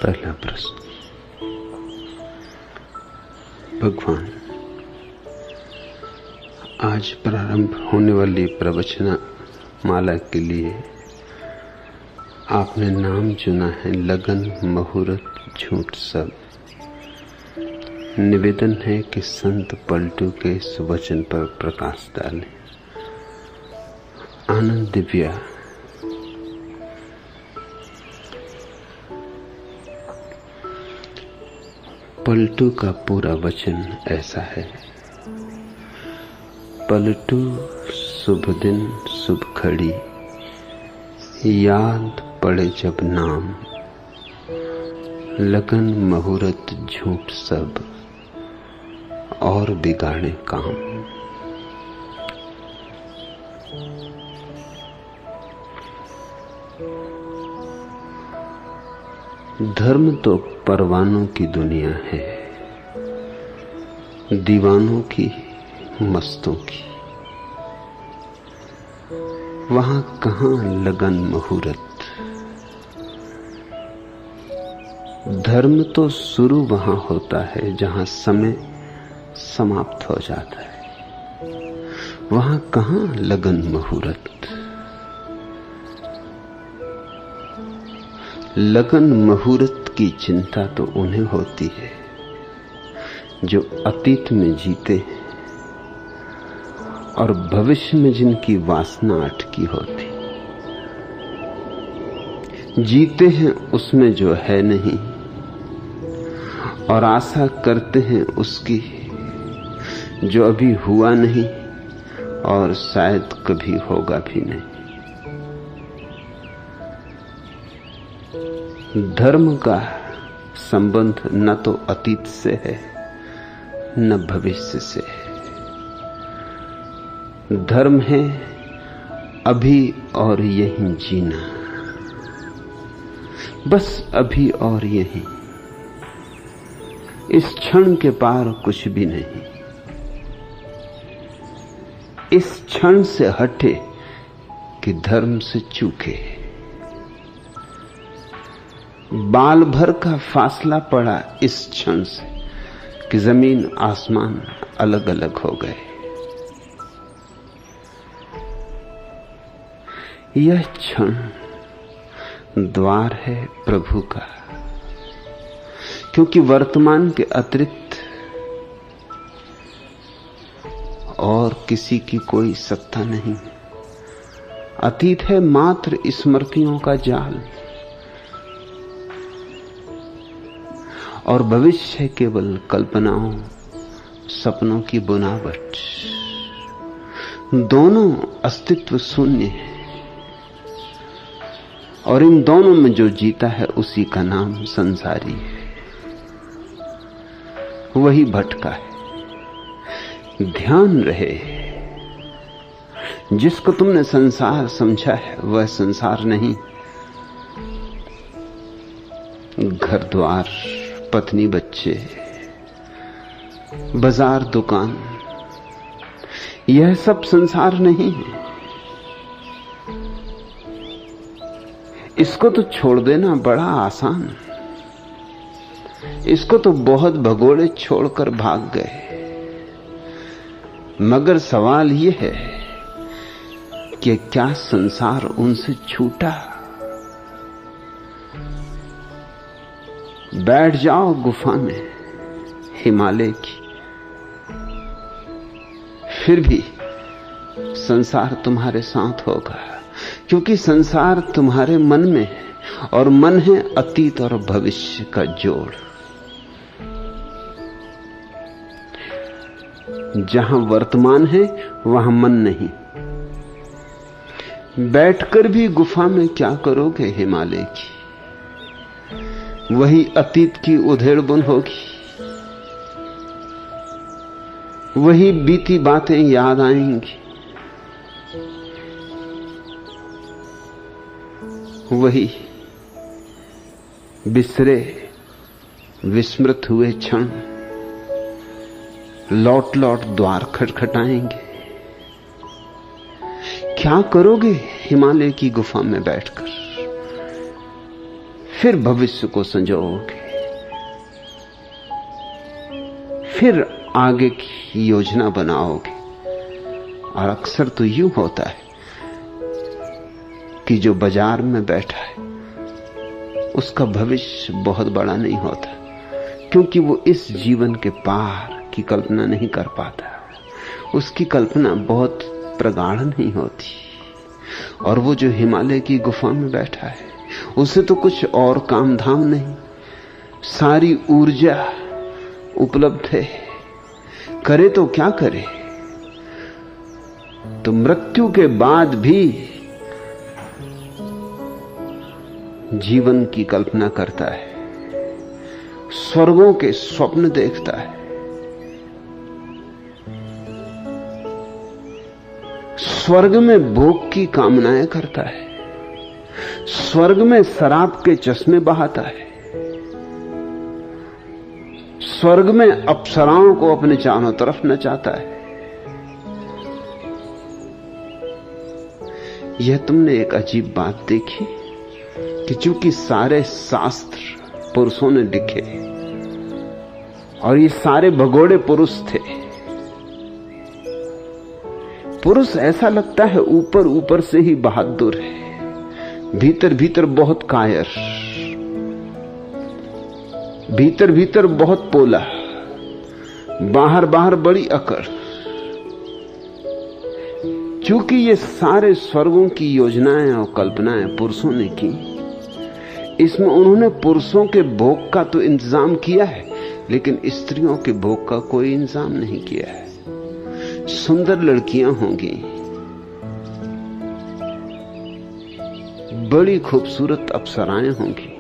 पहला प्रश्न। भगवान, आज प्रारंभ होने वाली प्रवचना माला के लिए आपने नाम चुना है लगन, मुहूर्त, झूठ सब। निवेदन है कि संत पलटू के इस वचन पर प्रकाश डालें। आनंद दिव्या, पलटू का पूरा वचन ऐसा है। पलटू शुभ दिन शुभ घड़ी, याद पड़े जब नाम, लगन मुहूर्त झूठ सब और बिगाड़े काम। धर्म तो परवानों की दुनिया है, दीवानों की, मस्तों की। वहां कहां लगन मुहूर्त। धर्म तो शुरू वहां होता है जहां समय समाप्त हो जाता है। वहां कहां लगन मुहूर्त। लगन मुहूर्त की चिंता तो उन्हें होती है जो अतीत में जीते और भविष्य में जिनकी वासना अटकी होती। जीते हैं उसमें जो है नहीं और आशा करते हैं उसकी जो अभी हुआ नहीं और शायद कभी होगा भी नहीं। धर्म का संबंध न तो अतीत से है न भविष्य से है। धर्म है अभी और यहीं जीना, बस अभी और यहीं। इस क्षण के पार कुछ भी नहीं। इस क्षण से हटे कि धर्म से चूके। बाल भर का फासला पड़ा इस क्षण से कि जमीन आसमान अलग अलग हो गए। यह क्षण द्वार है प्रभु का, क्योंकि वर्तमान के अतिरिक्त और किसी की कोई सत्ता नहीं। अतीत है मात्र स्मृतियों का जाल और भविष्य है केवल कल्पनाओं, सपनों की बुनावट। दोनों अस्तित्व शून्य है और इन दोनों में जो जीता है उसी का नाम संसारी है। वही भटका है। ध्यान रहे, जिसको तुमने संसार समझा है वह संसार नहीं। घर द्वार, पत्नी, बच्चे, बाजार, दुकान, यह सब संसार नहीं है। इसको तो छोड़ देना बड़ा आसान। इसको तो बहुत भगोड़े छोड़कर भाग गए। मगर सवाल यह है कि क्या संसार उनसे छूटा? बैठ जाओ गुफा में हिमालय की, फिर भी संसार तुम्हारे साथ होगा, क्योंकि संसार तुम्हारे मन में है और मन है अतीत और भविष्य का जोड़। जहां वर्तमान है वहां मन नहीं। बैठकर भी गुफा में क्या करोगे हिमालय की? वही अतीत की उधेड़बुन होगी। वही बीती बातें याद आएंगी। वही बिसरे विस्मृत हुए क्षण लौट लौट द्वार खटखटाएंगे। क्या करोगे हिमालय की गुफा में बैठकर? फिर भविष्य को संजोओगे, फिर आगे की योजना बनाओगे। और अक्सर तो यूं होता है कि जो बाजार में बैठा है उसका भविष्य बहुत बड़ा नहीं होता, क्योंकि वो इस जीवन के पार की कल्पना नहीं कर पाता। उसकी कल्पना बहुत प्रगाढ़ नहीं होती। और वो जो हिमालय की गुफा में बैठा है उसे तो कुछ और काम धाम नहीं, सारी ऊर्जा उपलब्ध है, करे तो क्या करे। तो मृत्यु के बाद भी जीवन की कल्पना करता है, स्वर्गों के स्वप्न देखता है, स्वर्ग में भोग की कामनाएं करता है, स्वर्ग में शराब के चश्मे बहाता है, स्वर्ग में अप्सराओं को अपने चारों तरफ नचाता है। यह तुमने एक अजीब बात देखी कि चूंकि सारे शास्त्र पुरुषों ने लिखे और ये सारे भगोड़े पुरुष थे, पुरुष ऐसा लगता है ऊपर ऊपर से ही बहादुर है, भीतर भीतर बहुत कायर, भीतर भीतर बहुत पोला, बाहर बाहर बड़ी अकड़। चूंकि ये सारे स्वर्गों की योजनाएं और कल्पनाएं पुरुषों ने की, इसमें उन्होंने पुरुषों के भोग का तो इंतजाम किया है, लेकिन स्त्रियों के भोग का कोई इंतजाम नहीं किया है। सुंदर लड़कियां होंगी, बड़ी खूबसूरत अप्सराएं होंगी,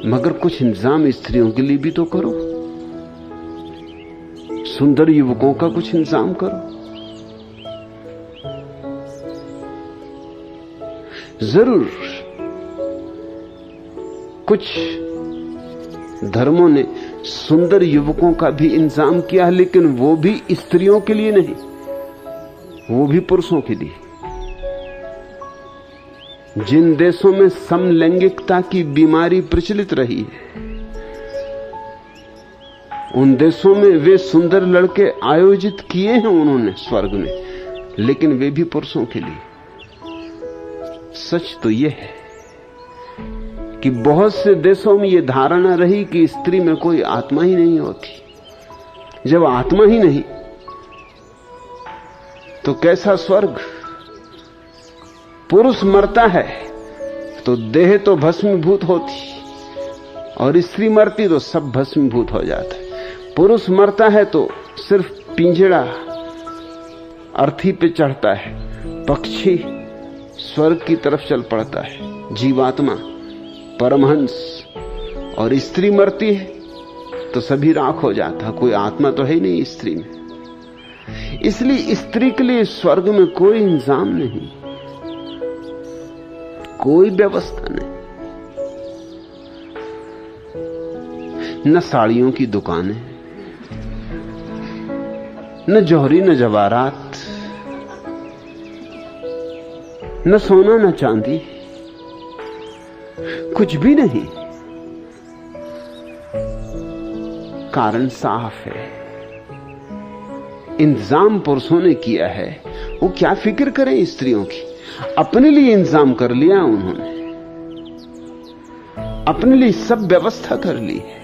मगर कुछ इंतजाम स्त्रियों के लिए भी तो करो। सुंदर युवकों का कुछ इंतजाम करो। जरूर कुछ धर्मों ने सुंदर युवकों का भी इंतजाम किया है, लेकिन वो भी स्त्रियों के लिए नहीं, वो भी पुरुषों के लिए। जिन देशों में समलैंगिकता की बीमारी प्रचलित रही है, उन देशों में वे सुंदर लड़के आयोजित किए हैं उन्होंने स्वर्ग में, लेकिन वे भी पुरुषों के लिए। सच तो यह है कि बहुत से देशों में यह धारणा रही कि स्त्री में कोई आत्मा ही नहीं होती। जब आत्मा ही नहीं तो कैसा स्वर्ग? पुरुष मरता है तो देह तो भस्मीभूत होती, और स्त्री मरती तो सब भस्मीभूत हो जाता है। पुरुष मरता है तो सिर्फ पिंजड़ा अर्थी पे चढ़ता है, पक्षी स्वर्ग की तरफ चल पड़ता है, जीवात्मा परमहंस। और स्त्री मरती है तो सभी राख हो जाता, कोई आत्मा तो है ही नहीं स्त्री में। इसलिए स्त्री के लिए स्वर्ग में कोई इंतजाम नहीं, कोई व्यवस्था नहीं। न साड़ियों की दुकानें, न जौहरी, न जवाहरात, न सोना, न चांदी, कुछ भी नहीं। कारण साफ है, इंतजाम पुरुषों ने किया है। वो क्या फिक्र करें स्त्रियों की? अपने लिए इंतजाम कर लिया उन्होंने, अपने लिए सब व्यवस्था कर ली है।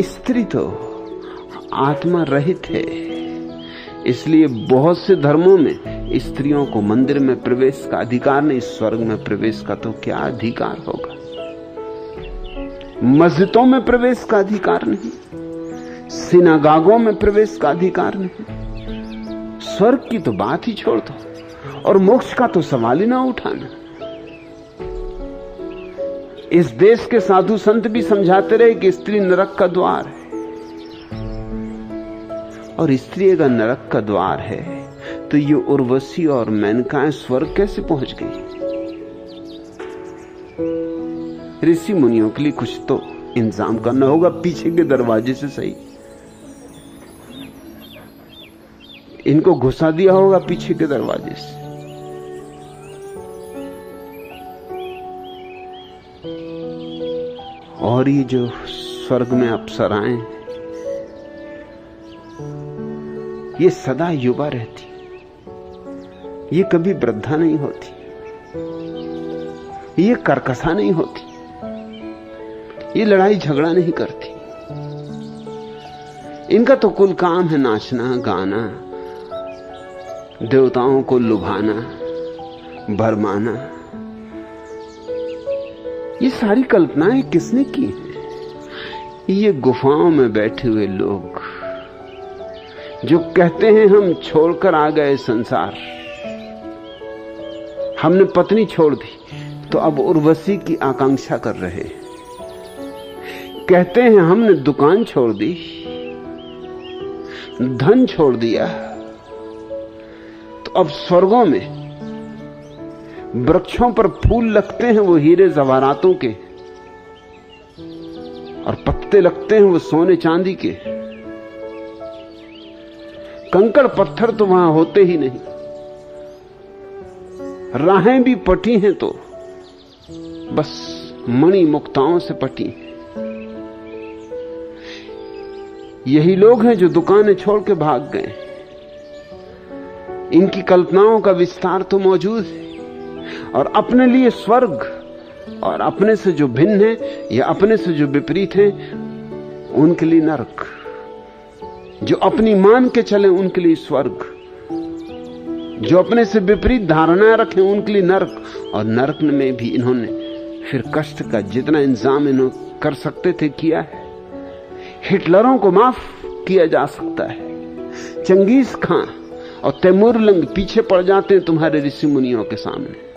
स्त्री तो आत्मा रहित है, इसलिए बहुत से धर्मों में स्त्रियों को मंदिर में प्रवेश का अधिकार नहीं। स्वर्ग में प्रवेश का तो क्या अधिकार होगा? मस्जिदों में प्रवेश का अधिकार नहीं, सिनागागों में प्रवेश का अधिकार नहीं। स्वर्ग की तो बात ही छोड़ दो, और मोक्ष का तो सवाल ही ना उठाना। इस देश के साधु संत भी समझाते रहे कि स्त्री नरक का द्वार है, और स्त्री अगर नरक का द्वार है तो ये उर्वशी और मेनकाएं स्वर्ग कैसे पहुंच गई? ऋषि मुनियों के लिए कुछ तो इंतजाम करना होगा, पीछे के दरवाजे से सही। इनको घुसा दिया होगा पीछे के दरवाजे से, और ये जो स्वर्ग में अप्सराएं, ये सदा युवा रहती, ये कभी वृद्धा नहीं होती, ये कर्कशा नहीं होती, ये लड़ाई झगड़ा नहीं करती। इनका तो कुल काम है नाचना गाना, देवताओं को लुभाना भरमाना। ये सारी कल्पनाएं किसने की हैं? ये गुफाओं में बैठे हुए लोग जो कहते हैं हम छोड़कर आ गए संसार, हमने पत्नी छोड़ दी तो अब उर्वशी की आकांक्षा कर रहे। कहते हैं हमने दुकान छोड़ दी, धन छोड़ दिया, तो अब स्वर्गों में वृक्षों पर फूल लगते हैं वो हीरे जवाहरातों के, और पत्ते लगते हैं वो सोने चांदी के। कंकड़ पत्थर तो वहां होते ही नहीं, राहें भी पटी हैं तो बस मणि मुक्ताओं से पटी। यही लोग हैं जो दुकानें छोड़ के भाग गए। इनकी कल्पनाओं का विस्तार तो मौजूद है, और अपने लिए स्वर्ग और अपने से जो भिन्न है या अपने से जो विपरीत है उनके लिए नरक। जो अपनी मान के चले उनके लिए स्वर्ग, जो अपने से विपरीत धारणाएं रखें उनके लिए नरक। और नरक में भी इन्होंने फिर कष्ट का जितना इंतजाम इन्होंने कर सकते थे किया है। हिटलरों को माफ किया जा सकता है, चंगेज खां और तैमूर लंग पीछे पड़ जाते हैं तुम्हारे ऋषि मुनियों के सामने।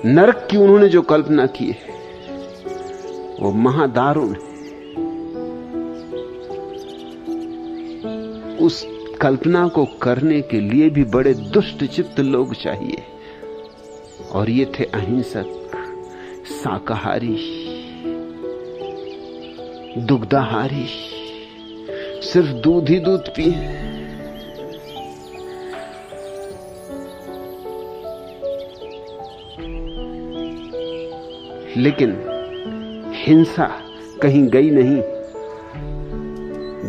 नरक की उन्होंने जो कल्पना की है वो महादारुण है। उस कल्पना को करने के लिए भी बड़े दुष्ट चित्त लोग चाहिए, और ये थे अहिंसक, शाकाहारी, दुग्धाहारी, सिर्फ दूध ही दूध पिए। लेकिन हिंसा कहीं गई नहीं,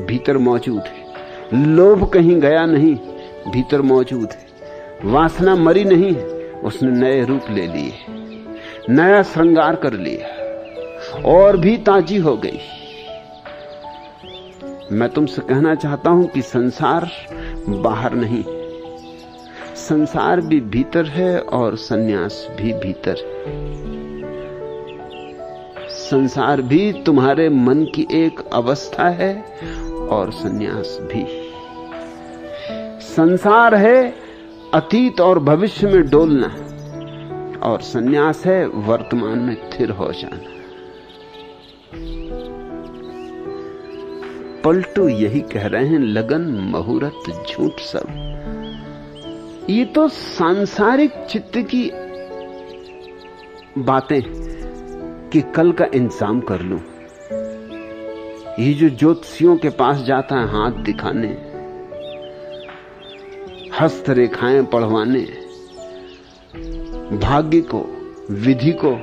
भीतर मौजूद है। लोभ कहीं गया नहीं, भीतर मौजूद है। वासना मरी नहीं है, उसने नए रूप ले लिए, नया श्रृंगार कर लिया और भी ताजी हो गई। मैं तुमसे कहना चाहता हूं कि संसार बाहर नहीं, संसार भी भीतर है और सन्यास भी भीतर है। संसार भी तुम्हारे मन की एक अवस्था है और सन्यास भी। संसार है अतीत और भविष्य में डोलना, और सन्यास है वर्तमान में स्थिर हो जाना। पलटू यही कह रहे हैं, लगन मुहूर्त झूठ सब। ये तो सांसारिक चित्त की बातें कि कल का इंतजाम कर लूं। ये जो ज्योतिषियों के पास जाता है हाथ दिखाने, हस्तरेखाएं पढ़वाने, भाग्य को विधि को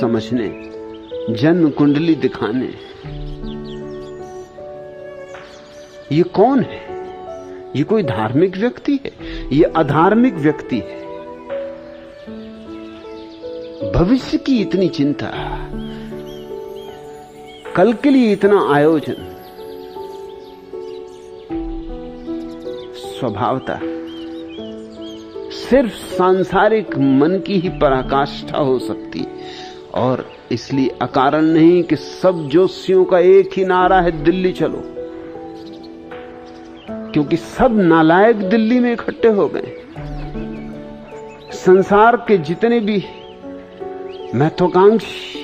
समझने, जन्म कुंडली दिखाने, ये कौन है? ये कोई धार्मिक व्यक्ति है? ये अधार्मिक व्यक्ति है। भविष्य की इतनी चिंता, कल के लिए इतना आयोजन, स्वभावतः सिर्फ सांसारिक मन की ही पराकाष्ठा हो सकती है। और इसलिए अकारण नहीं कि सब ज्योतिषियों का एक ही नारा है, दिल्ली चलो, क्योंकि सब नालायक दिल्ली में इकट्ठे हो गए। संसार के जितने भी महत्वाकांक्षी,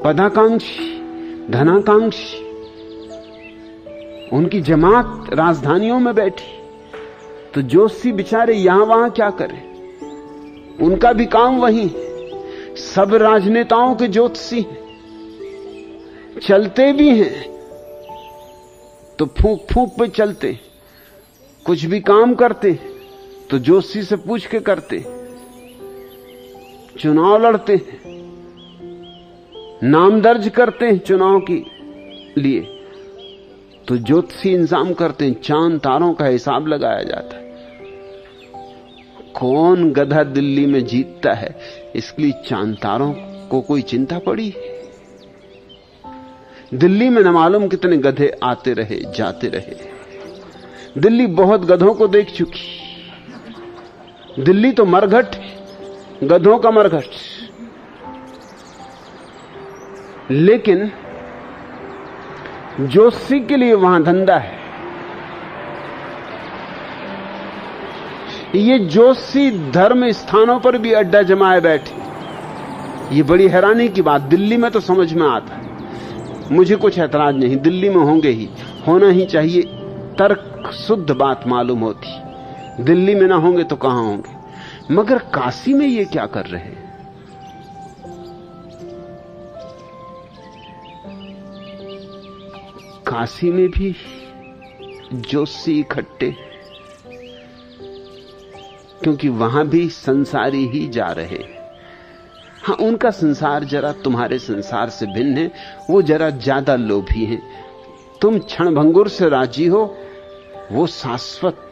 पदाकांक्षी, धनाकांक्षी, उनकी जमात राजधानियों में बैठी, तो जोशी बेचारे यहां वहां क्या करें? उनका भी काम वही है। सब राजनेताओं के ज्योतिषी चलते भी हैं तो फूंक फूंक पे चलते, कुछ भी काम करते तो जोशी से पूछ के करते, चुनाव लड़ते नाम दर्ज करते हैं चुनाव के लिए तो ज्योतिषी इंतजाम करते हैं, चांद तारों का हिसाब लगाया जाता है। कौन गधा दिल्ली में जीतता है इसके लिए चांद तारों को कोई चिंता पड़ी? दिल्ली में न मालूम कितने गधे आते रहे जाते रहे। दिल्ली बहुत गधों को देख चुकी। दिल्ली तो मरघट, गधों का मरघट। लेकिन ज्योतिषी के लिए वहां धंधा है। ये ज्योतिषी धर्म स्थानों पर भी अड्डा जमाए बैठे। ये बड़ी हैरानी की बात। दिल्ली में तो समझ में आता है, मुझे कुछ ऐतराज नहीं, दिल्ली में होंगे ही, होना ही चाहिए, तर्क शुद्ध बात मालूम होती। दिल्ली में ना होंगे तो कहां होंगे? मगर काशी में ये क्या कर रहे हैं? काशी में भी ज्योतिषी इकट्ठे, क्योंकि वहां भी संसारी ही जा रहे। हां, उनका संसार जरा तुम्हारे संसार से भिन्न है, वो जरा ज्यादा लोभी हैं। तुम क्षणभंगुर से राजी हो, वो शाश्वत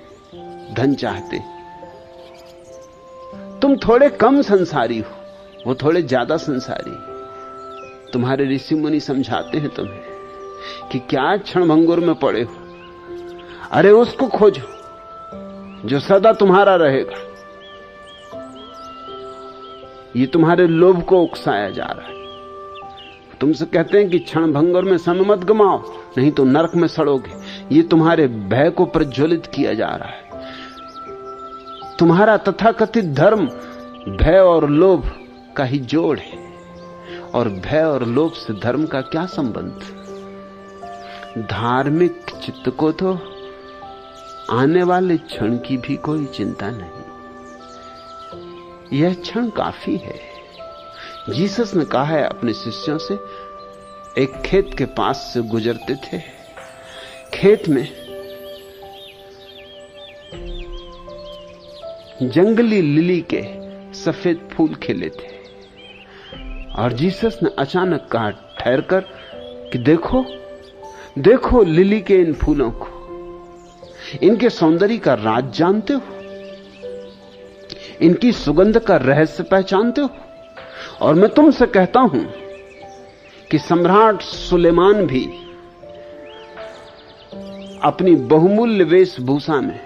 धन चाहते। तुम थोड़े कम संसारी हो, वो थोड़े ज्यादा संसारी। तुम्हारे ऋषि मुनि समझाते हैं तुम्हें कि क्या क्षणभंगुर में पड़े हो, अरे उसको खोजो जो सदा तुम्हारा रहेगा। ये तुम्हारे लोभ को उकसाया जा रहा है। तुमसे कहते हैं कि क्षणभंगुर में समय मत गमाओ, नहीं तो नरक में सड़ोगे। ये तुम्हारे भय को प्रज्वलित किया जा रहा है। तुम्हारा तथाकथित धर्म भय और लोभ का ही जोड़ है, और भय और लोभ से धर्म का क्या संबंध? धार्मिक चित्त को तो आने वाले क्षण की भी कोई चिंता नहीं। यह क्षण काफी है। जीसस ने कहा है अपने शिष्यों से, एक खेत के पास से गुजरते थे। खेत में जंगली लिली के सफेद फूल खिले थे, और जीसस ने अचानक कहा ठहरकर कि देखो देखो लिली के इन फूलों को, इनके सौंदर्य का राज जानते हो, इनकी सुगंध का रहस्य पहचानते हो? और मैं तुमसे कहता हूं कि सम्राट सुलेमान भी अपनी बहुमूल्य वेशभूषा में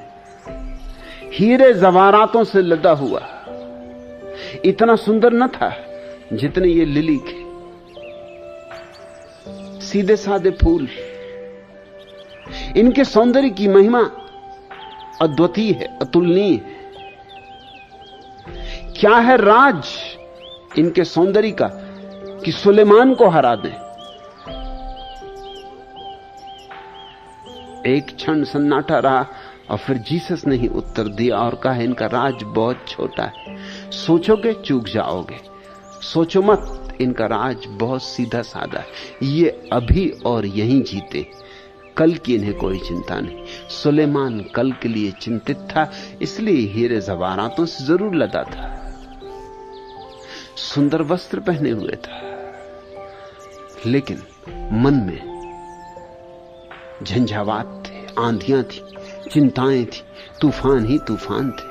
हीरे जवारातों से लदा हुआ इतना सुंदर न था जितने ये लिली के सीधे साधे फूल। इनके सौंदर्य की महिमा अद्वितीय है, अतुलनीय है। क्या है राज इनके सौंदर्य का कि सुलेमान को हरा दें? एक क्षण सन्नाटा रहा और फिर जीसस ने ही उत्तर दिया और कहा इनका राज बहुत छोटा है, सोचोगे चूक जाओगे। सोचो मत, इनका राज बहुत सीधा साधा है। ये अभी और यहीं जीते, कल की इन्हें कोई चिंता नहीं। सुलेमान कल के लिए चिंतित था, इसलिए हीरे जवारातों से जरूर लदा था, सुंदर वस्त्र पहने हुए था, लेकिन मन में झंझावात थे, आंधियां थी, चिंताएं थी, तूफान ही तूफान थे।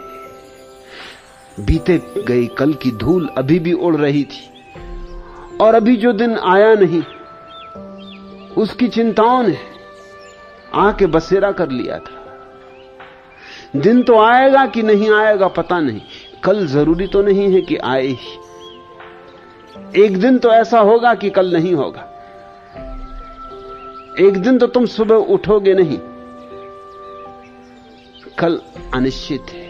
बीते गई कल की धूल अभी भी उड़ रही थी, और अभी जो दिन आया नहीं उसकी चिंताओं ने आके बसेरा कर लिया था। दिन तो आएगा कि नहीं आएगा पता नहीं, कल जरूरी तो नहीं है कि आए ही। एक दिन तो ऐसा होगा कि कल नहीं होगा। एक दिन तो तुम सुबह उठोगे नहीं, कल अनिश्चित है।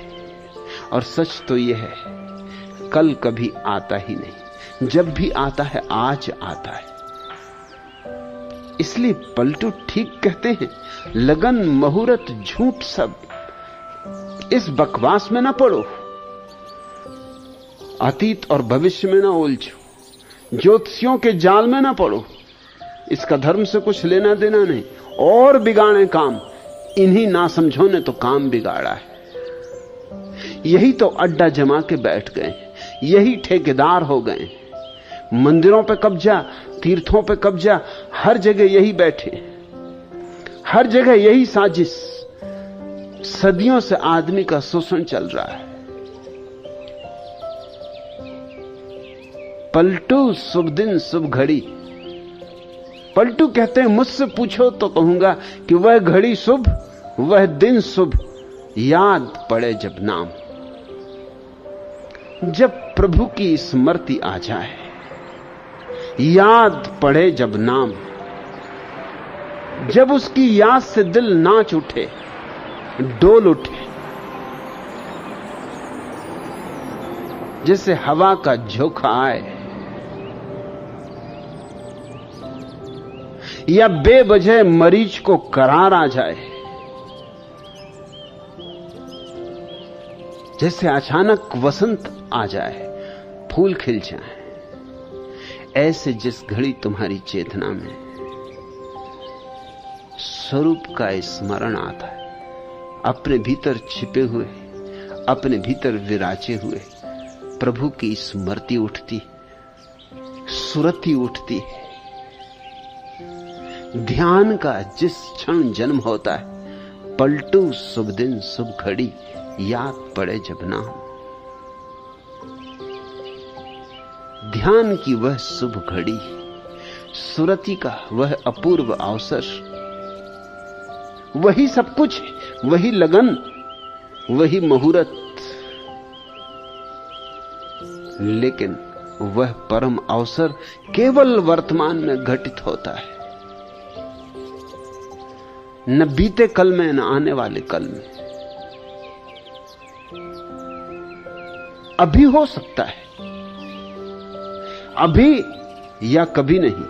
और सच तो यह है, कल कभी आता ही नहीं, जब भी आता है आज आता है। इसलिए पलटू ठीक कहते हैं, लगन मुहूर्त झूठ सब, इस बकवास में ना पड़ो, अतीत और भविष्य में ना उलझो, ज्योतिषियों के जाल में ना पड़ो। इसका धर्म से कुछ लेना देना नहीं। और बिगाड़े काम, इन्हीं ना समझो ने तो काम बिगाड़ा है। यही तो अड्डा जमा के बैठ गए, यही ठेकेदार हो गए। मंदिरों पे कब्जा, तीर्थों पे कब्जा, हर जगह यही बैठे, हर जगह यही साजिश। सदियों से आदमी का शोषण चल रहा है। पलटू शुभ दिन शुभ घड़ी। पलटू कहते हैं मुझसे पूछो तो कहूंगा कि वह घड़ी शुभ, वह दिन शुभ, याद पड़े जब नाम। जब प्रभु की स्मृति आ जाए, याद पड़े जब नाम, जब उसकी याद से दिल नाच उठे, डोल उठे, जैसे हवा का झोंका आए या बेवजह मरीज को करार आ जाए, जैसे अचानक वसंत आ जाए, फूल खिल जाए, ऐसे जिस घड़ी तुम्हारी चेतना में स्वरूप का स्मरण आता है, अपने भीतर छिपे हुए, अपने भीतर विराजे हुए प्रभु की स्मृति उठती, सुरति उठती है। ध्यान का जिस क्षण जन्म होता है, पलटू शुभ दिन शुभ घड़ी, याद पड़े जब नाम। ध्यान की वह शुभ घड़ी, सुरति का वह अपूर्व अवसर, वही सब कुछ, वही लगन, वही मुहूर्त। लेकिन वह परम अवसर केवल वर्तमान में घटित होता है, न बीते कल में, न आने वाले कल में। अभी हो सकता है, अभी या कभी नहीं।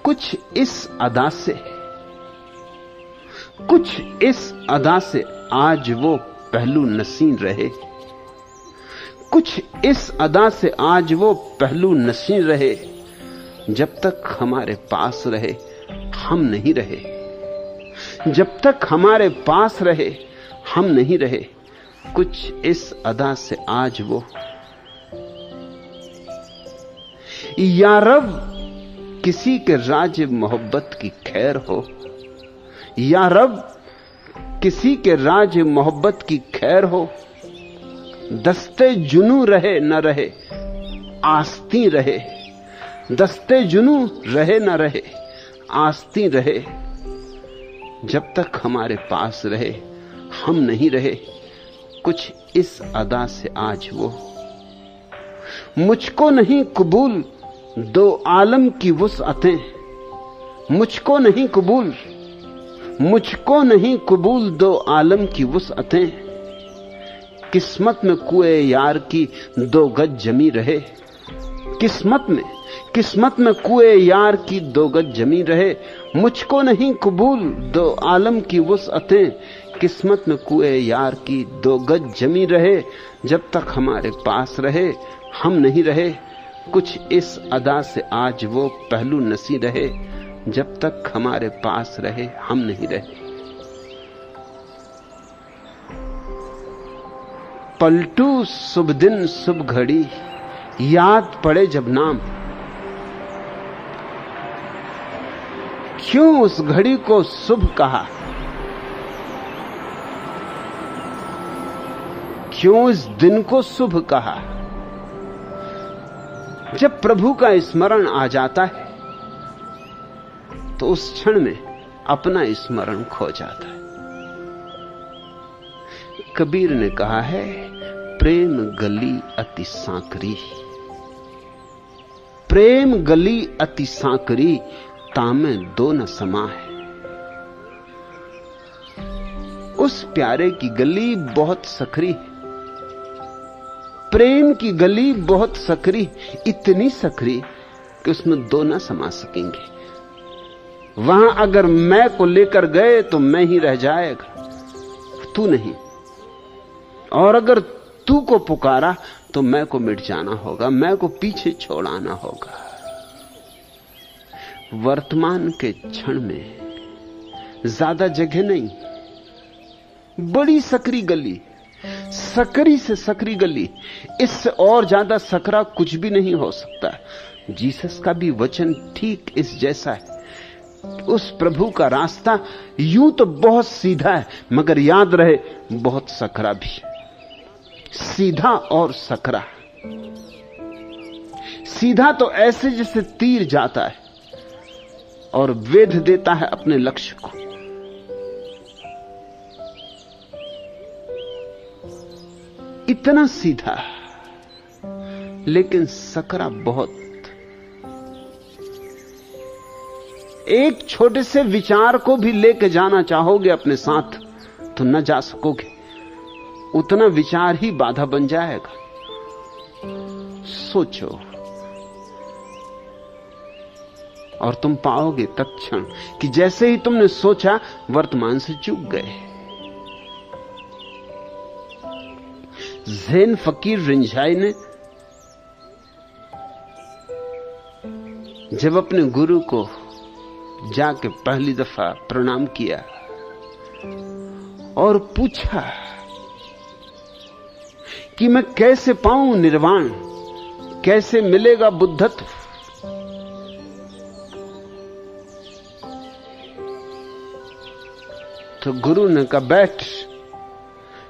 कुछ इस अदा से, कुछ इस अदा से आज वो पहलू नसीन रहे, कुछ इस अदा से आज वो पहलू नसीन रहे। जब तक हमारे पास रहे हम नहीं रहे, जब तक हमारे पास रहे हम नहीं रहे। कुछ इस अदा से आज वो, या रब किसी के राज मोहब्बत की खैर हो, या रब किसी के राज मोहब्बत की खैर हो। दस्ते जुनू रहे न रहे, आस्ती रहे, दस्ते जुनू रहे न रहे, आस्ती रहे। जब तक हमारे पास रहे हम नहीं रहे। कुछ इस अदा से आज वो, मुझको नहीं कबूल दो आलम की वुसअतें, मुझको नहीं कबूल, मुझको नहीं कबूल दो आलम की वुसअतें। किस्मत में कुए यार की 2 गज जमी रहे, किस्मत में कुए यार की 2 गज जमी रहे। मुझको नहीं कबूल 2 आलम की वुसअतें, किस्मत में कुए यार की 2 गज जमी रहे। जब तक हमारे पास रहे हम नहीं रहे। कुछ इस अदा से आज वो पहलू नसी रहे। जब तक हमारे पास रहे हम नहीं रहे। पलटू शुभ दिन शुभ घड़ी, याद पड़े जब नाम। क्यों उस घड़ी को शुभ कहा, क्यों इस दिन को शुभ कहा? जब प्रभु का स्मरण आ जाता है तो उस क्षण में अपना स्मरण खो जाता है। कबीर ने कहा है, प्रेम गली अति सांकरी, प्रेम गली अति सांकरी, तामे 2 न समा है। उस प्यारे की गली बहुत सकरी है, प्रेम की गली बहुत सकरी, इतनी सकरी कि उसमें 2 न समा सकेंगे। वहां अगर मैं को लेकर गए तो मैं ही रह जाएगा, तू नहीं। और अगर तू को पुकारा तो मैं को मिट जाना होगा, मैं को पीछे छोड़ आना होगा। वर्तमान के क्षण में ज्यादा जगह नहीं, बड़ी सकरी गली, सकरी से सकरी गली, इससे और ज्यादा सकरा कुछ भी नहीं हो सकता। जीसस का भी वचन ठीक इस जैसा है। उस प्रभु का रास्ता यूं तो बहुत सीधा है, मगर याद रहे बहुत सकरा भी। सीधा और सकरा। सीधा तो ऐसे जैसे तीर जाता है और वेध देता है अपने लक्ष्य को। इतना सीधा, लेकिन सकरा बहुत। एक छोटे से विचार को भी लेके जाना चाहोगे अपने साथ तो न जा सकोगे, उतना विचार ही बाधा बन जाएगा। सोचो और तुम पाओगे तत्क्षण कि जैसे ही तुमने सोचा वर्तमान से चूक गए। ज़ेन फकीर रिंझाई ने जब अपने गुरु को जाके पहली दफा प्रणाम किया और पूछा कि मैं कैसे पाऊं निर्वाण, कैसे मिलेगा बुद्धत्व, तो गुरु ने कहा बैठ,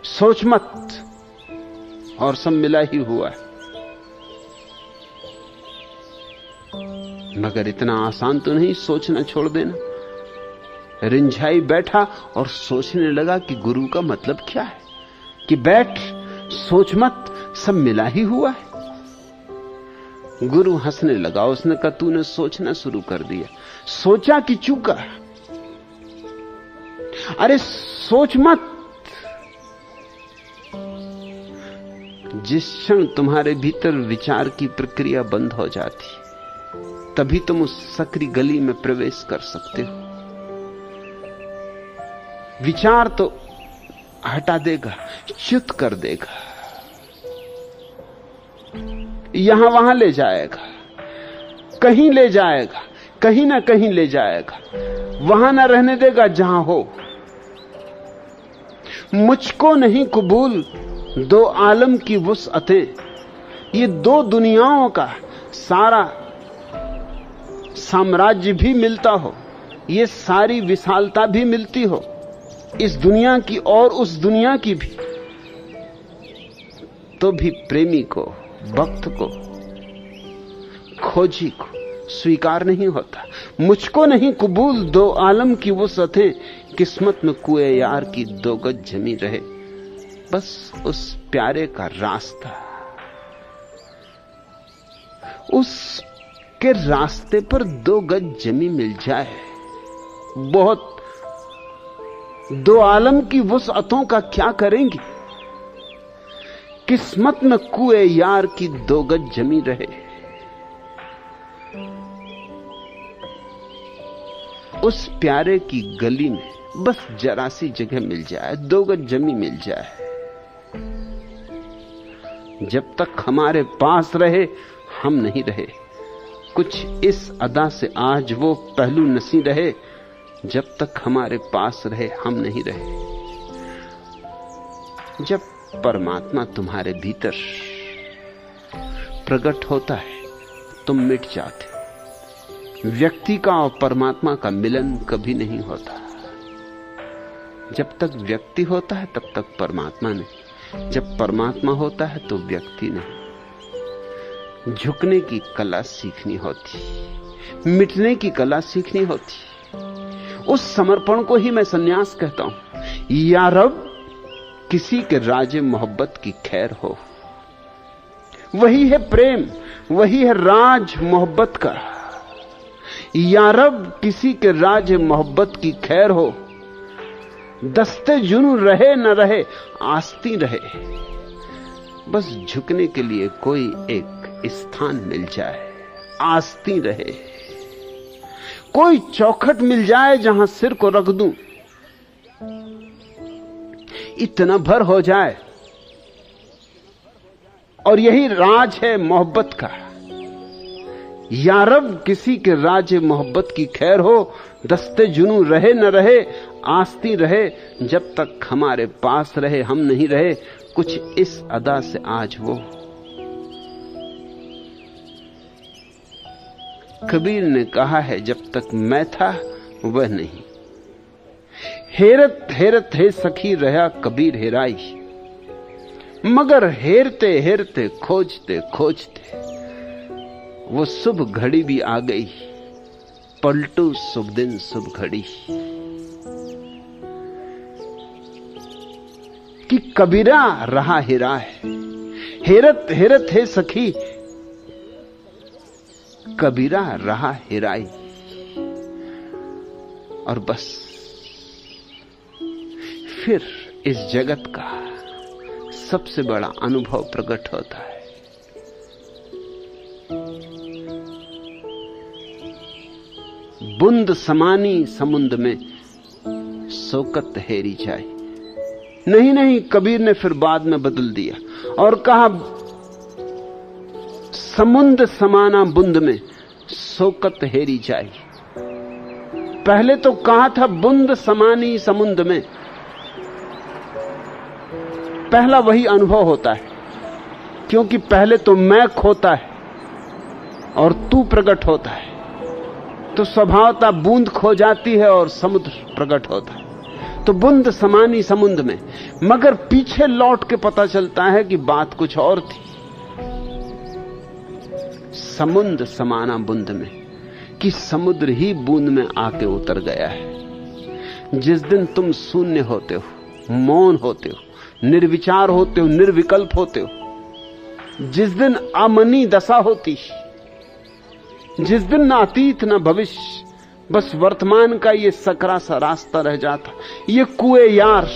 सोच मत, और सब मिला ही हुआ है। मगर इतना आसान तो नहीं सोचना छोड़ देना। रिंझाई बैठा और सोचने लगा कि गुरु का मतलब क्या है कि बैठ, सोच मत, सब मिला ही हुआ है। गुरु हंसने लगा। उसने कहा तूने सोचना शुरू कर दिया, सोचा कि चूका। अरे सोच मत। जिस क्षण तुम्हारे भीतर विचार की प्रक्रिया बंद हो जाती, तभी तुम उस सकरी गली में प्रवेश कर सकते हो। विचार तो हटा देगा, च्युत कर देगा, यहां वहां ले जाएगा, कहीं ले जाएगा, कहीं ना कहीं ले जाएगा, वहां ना रहने देगा जहां हो। मुझको नहीं कबूल दो आलम की वुसअतें, ये दो दुनियाओं का सारा साम्राज्य भी मिलता हो, ये सारी विशालता भी मिलती हो, इस दुनिया की और उस दुनिया की भी, तो भी प्रेमी को, भक्त को, खोजी को स्वीकार नहीं होता। मुझको नहीं कबूल दो आलम की वुसअतें, किस्मत में कुए यार की दो गज जमी रहे। बस उस प्यारे का रास्ता, उसके रास्ते पर दो गज जमी मिल जाए, बहुत। दो आलम की वुसअतों का क्या करेंगे? किस्मत में कुए यार की दो गज जमी रहे। उस प्यारे की गली में बस जरा सी जगह मिल जाए, दो गज जमी मिल जाए। जब तक हमारे पास रहे हम नहीं रहे। कुछ इस अदा से आज वो पहलू नसी रहे, जब तक हमारे पास रहे हम नहीं रहे। जब परमात्मा तुम्हारे भीतर प्रकट होता है तुम मिट जाते। व्यक्ति का और परमात्मा का मिलन कभी नहीं होता। जब तक व्यक्ति होता है तब तक परमात्मा नहीं, जब परमात्मा होता है तो व्यक्ति नहीं। झुकने की कला सीखनी होती, मिटने की कला सीखनी होती। उस समर्पण को ही मैं सन्यास कहता हूं। या रब किसी के राजे मोहब्बत की खैर हो, वही है प्रेम, वही है राज मोहब्बत का। या रब किसी के राज मोहब्बत की खैर हो, दस्ते जुनू रहे न रहे आस्ती रहे। बस झुकने के लिए कोई एक स्थान मिल जाए, आस्ती रहे। कोई चौखट मिल जाए जहां सिर को रख दूं, इतना भर हो जाए। और यही राज है मोहब्बत का। या रब किसी के राज मोहब्बत की खैर हो, दस्ते जुनू रहे न रहे आस्ती रहे। जब तक हमारे पास रहे हम नहीं रहे, कुछ इस अदा से आज वो। कबीर ने कहा है, जब तक मैं था वह नहीं। हेरत हेरत हे सखी रहा कबीर हेराई, मगर हेरते हेरते खोजते खोजते वो शुभ घड़ी भी आ गई। पलटू शुभ दिन शुभ घड़ी कि कबीरा रहा हेरा है। हेरत हेरत हे सखी कबीरा रहा हेराई। और बस फिर इस जगत का सबसे बड़ा अनुभव प्रकट होता है। बूंद समानी समुद्र में शोकत हेरी जाए। नहीं नहीं, कबीर ने फिर बाद में बदल दिया और कहा, समुद्र समाना बूंद में शोकत हेरी जाए। पहले तो कहा था बूंद समानी समुद्र में। पहला वही अनुभव होता है, क्योंकि पहले तो मैं खोता है और तू प्रकट होता है, तो स्वभावतः बूंद खो जाती है और समुद्र प्रकट होता है। तो बूंद समानी समुद्र में, मगर पीछे लौट के पता चलता है कि बात कुछ और थी। समुद्र समाना बूंद में, कि समुद्र ही बूंद में आके उतर गया है। जिस दिन तुम शून्य होते हो, मौन होते हो, निर्विचार होते हो, निर्विकल्प होते हो, जिस दिन अमनी दशा होती, जिस दिन न अतीत न भविष्य, बस वर्तमान का ये सकरा सा रास्ता रह जाता, ये कुएं यार,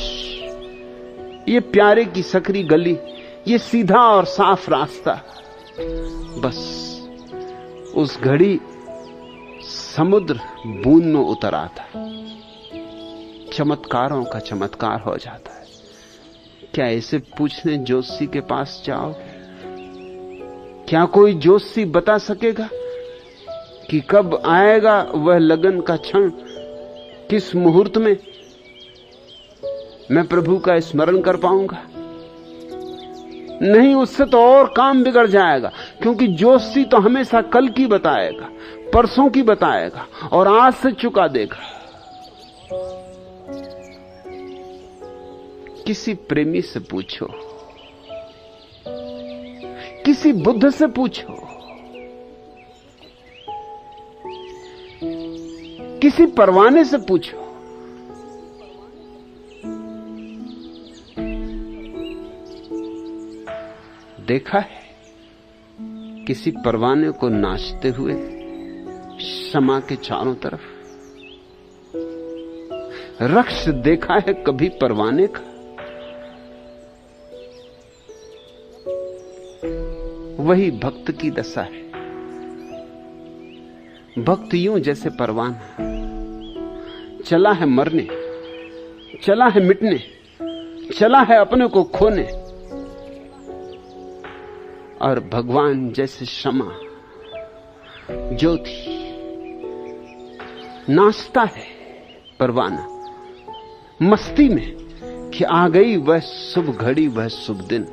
ये प्यारे की सकरी गली, ये सीधा और साफ रास्ता, बस उस घड़ी समुद्र बूंद में उतर आता, चमत्कारों का चमत्कार हो जाता है। क्या ऐसे पूछने जोशी के पास जाओगे? क्या कोई जोशी बता सकेगा कि कब आएगा वह लगन का क्षण, किस मुहूर्त में मैं प्रभु का स्मरण कर पाऊंगा? नहीं, उससे तो और काम बिगड़ जाएगा, क्योंकि जोशी तो हमेशा कल की बताएगा, परसों की बताएगा और आज से चुका देगा। किसी प्रेमी से पूछो, किसी बुद्ध से पूछो, किसी परवाने से पूछो, देखा है किसी परवाने को नाचते हुए शमा के चारों तरफ? रक्ष देखा है कभी परवाने का? वही भक्त की दशा है। भक्त यूं जैसे परवाना चला है मरने, चला है मिटने, चला है अपने को खोने, और भगवान जैसे शमा ज्योति नाचता है परवाना मस्ती में कि आ गई वह शुभ घड़ी, वह शुभ दिन,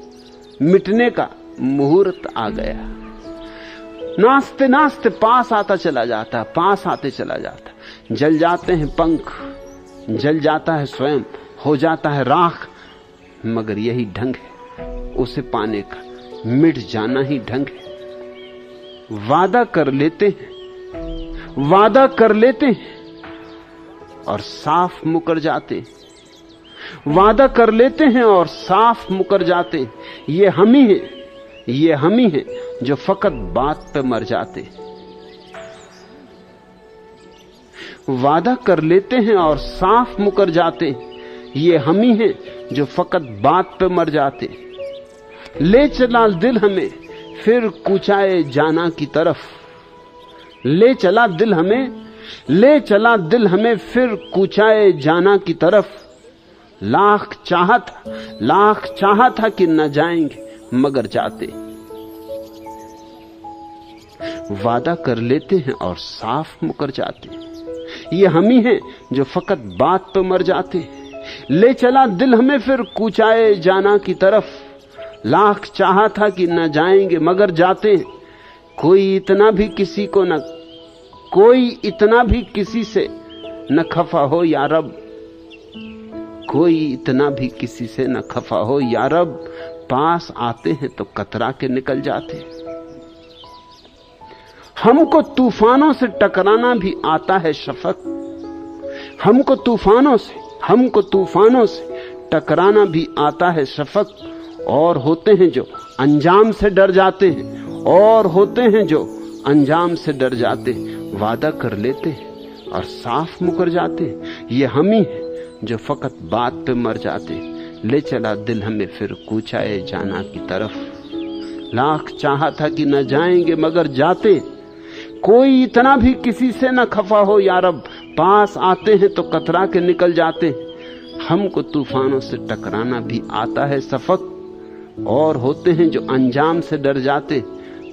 मिटने का मुहूर्त आ गया। नाचते नाचते पास आता चला जाता, पास आते चला जाता, जल जाते हैं पंख, जल जाता है स्वयं, हो जाता है राख, मगर यही ढंग है उसे पाने का, मिट जाना ही ढंग है। वादा कर लेते हैं, वादा कर लेते हैं और साफ मुकर जाते, वादा कर लेते हैं और साफ मुकर जाते। ये हम ही हैं, ये हम ही हैं जो फकत बात पे मर जाते। वादा कर लेते हैं और साफ मुकर जाते, ये हम ही हैं जो फकत बात पे मर जाते। ले चला दिल हमें फिर कुचाए जाना की तरफ, ले चला दिल हमें, ले चला दिल हमें फिर कुचाए जाना की तरफ। लाख चाहा था कि न जाएंगे मगर जाते। वादा कर लेते हैं और साफ मुकर जाते। ये हम ही हैं जो फकत बात पे मर जाते। ले चला दिल हमें फिर कूचाए जाना की तरफ, लाख चाहा था कि न जाएंगे मगर जाते। कोई इतना भी किसी को न, कोई इतना भी किसी से न खफा हो या रब, कोई इतना भी किसी से न खफा हो या रब। पास आते हैं तो कतरा के निकल जाते। हमको तूफानों से टकराना भी आता है शफक, हमको तूफानों से टकराना भी आता है शफक। और होते हैं जो अंजाम से डर जाते हैं, और होते हैं जो अंजाम से डर जाते हैं। वादा कर लेते हैं और साफ मुकर जाते हैं। ये हम ही हैं जो फकत बात पे मर जाते हैं। ले चला दिल हमें फिर कूचाए जाना की तरफ, लाख चाहा था कि न जाएंगे मगर जाते। कोई इतना भी किसी से न खफा हो या रब, पास आते हैं तो कतरा के निकल जाते। हमको तूफानों से टकराना भी आता है सफक, और होते हैं जो अंजाम से डर जाते।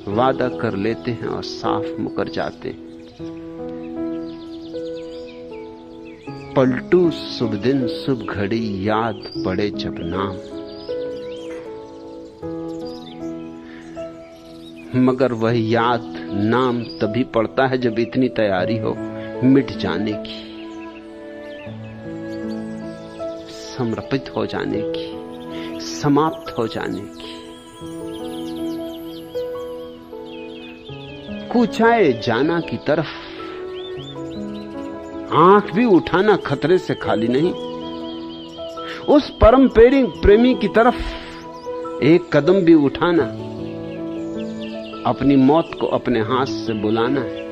वादा कर लेते हैं और साफ मुकर जाते। पलटू शुभ दिन शुभ घड़ी, याद पड़े जब नाम, मगर वह याद नाम तभी पड़ता है जब इतनी तैयारी हो मिट जाने की, समर्पित हो जाने की, समाप्त हो जाने की। कूचाए जाना की तरफ, आंख भी उठाना खतरे से खाली नहीं। उस परम प्रेमी की तरफ एक कदम भी उठाना, अपनी मौत को अपने हाथ से बुलाना है।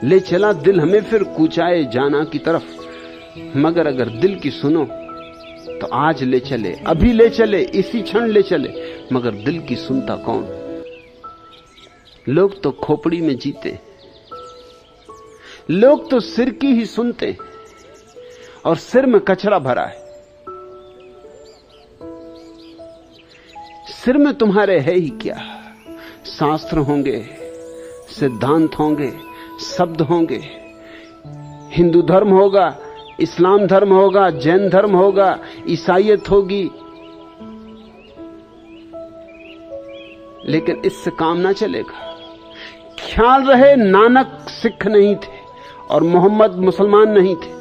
ले चला दिल हमें फिर कूचाए जाना की तरफ, मगर अगर दिल की सुनो तो आज ले चले, अभी ले चले, इसी क्षण ले चले। मगर दिल की सुनता कौन? लोग तो खोपड़ी में जीते, लोग तो सिर की ही सुनते, और सिर में कचरा भरा है। सिर में तुम्हारे है ही क्या? शास्त्र होंगे, सिद्धांत होंगे, शब्द होंगे, हिंदू धर्म होगा, इस्लाम धर्म होगा, जैन धर्म होगा, ईसाईयत होगी, लेकिन इससे काम ना चलेगा। ख्याल रहे, नानक सिख नहीं थे और मोहम्मद मुसलमान नहीं थे,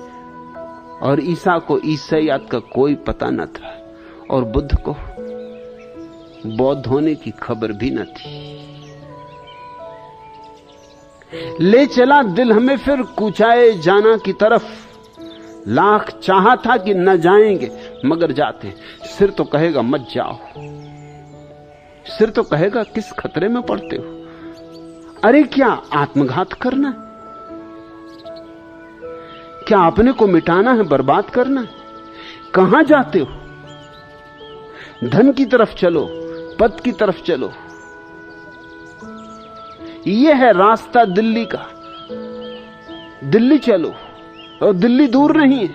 और ईसा को ईसाईयत का कोई पता न था, और बुद्ध को बौद्ध होने की खबर भी न थी। ले चला दिल हमें फिर कूचाए जाना की तरफ, लाख चाहा था कि न जाएंगे मगर जाते। सिर तो कहेगा मत जाओ, सिर तो कहेगा किस खतरे में पड़ते हो? अरे क्या आत्मघात करना? क्या अपने को मिटाना है, बर्बाद करना है? कहां जाते हो? धन की तरफ चलो, पद की तरफ चलो, यह है रास्ता दिल्ली का। दिल्ली चलो, और दिल्ली दूर नहीं है।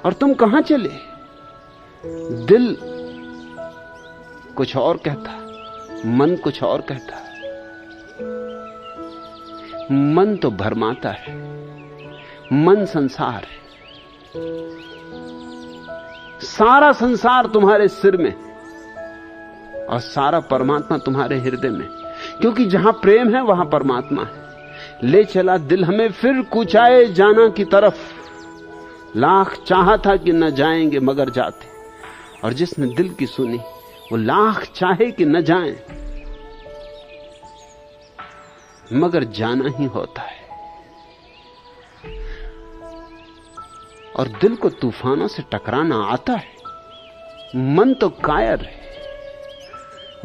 और तुम कहां चले? दिल कुछ और कहता, मन कुछ और कहता। मन तो भरमाता है, मन संसार है। सारा संसार तुम्हारे सिर में और सारा परमात्मा तुम्हारे हृदय में, क्योंकि जहां प्रेम है वहां परमात्मा है। ले चला दिल हमें फिर कूचाए जाना की तरफ, लाख चाहा था कि न जाएंगे मगर जाते। और जिसने दिल की सुनी वो लाख चाहे कि न जाएं मगर जाना ही होता है। और दिल को तूफानों से टकराना आता है। मन तो कायर है,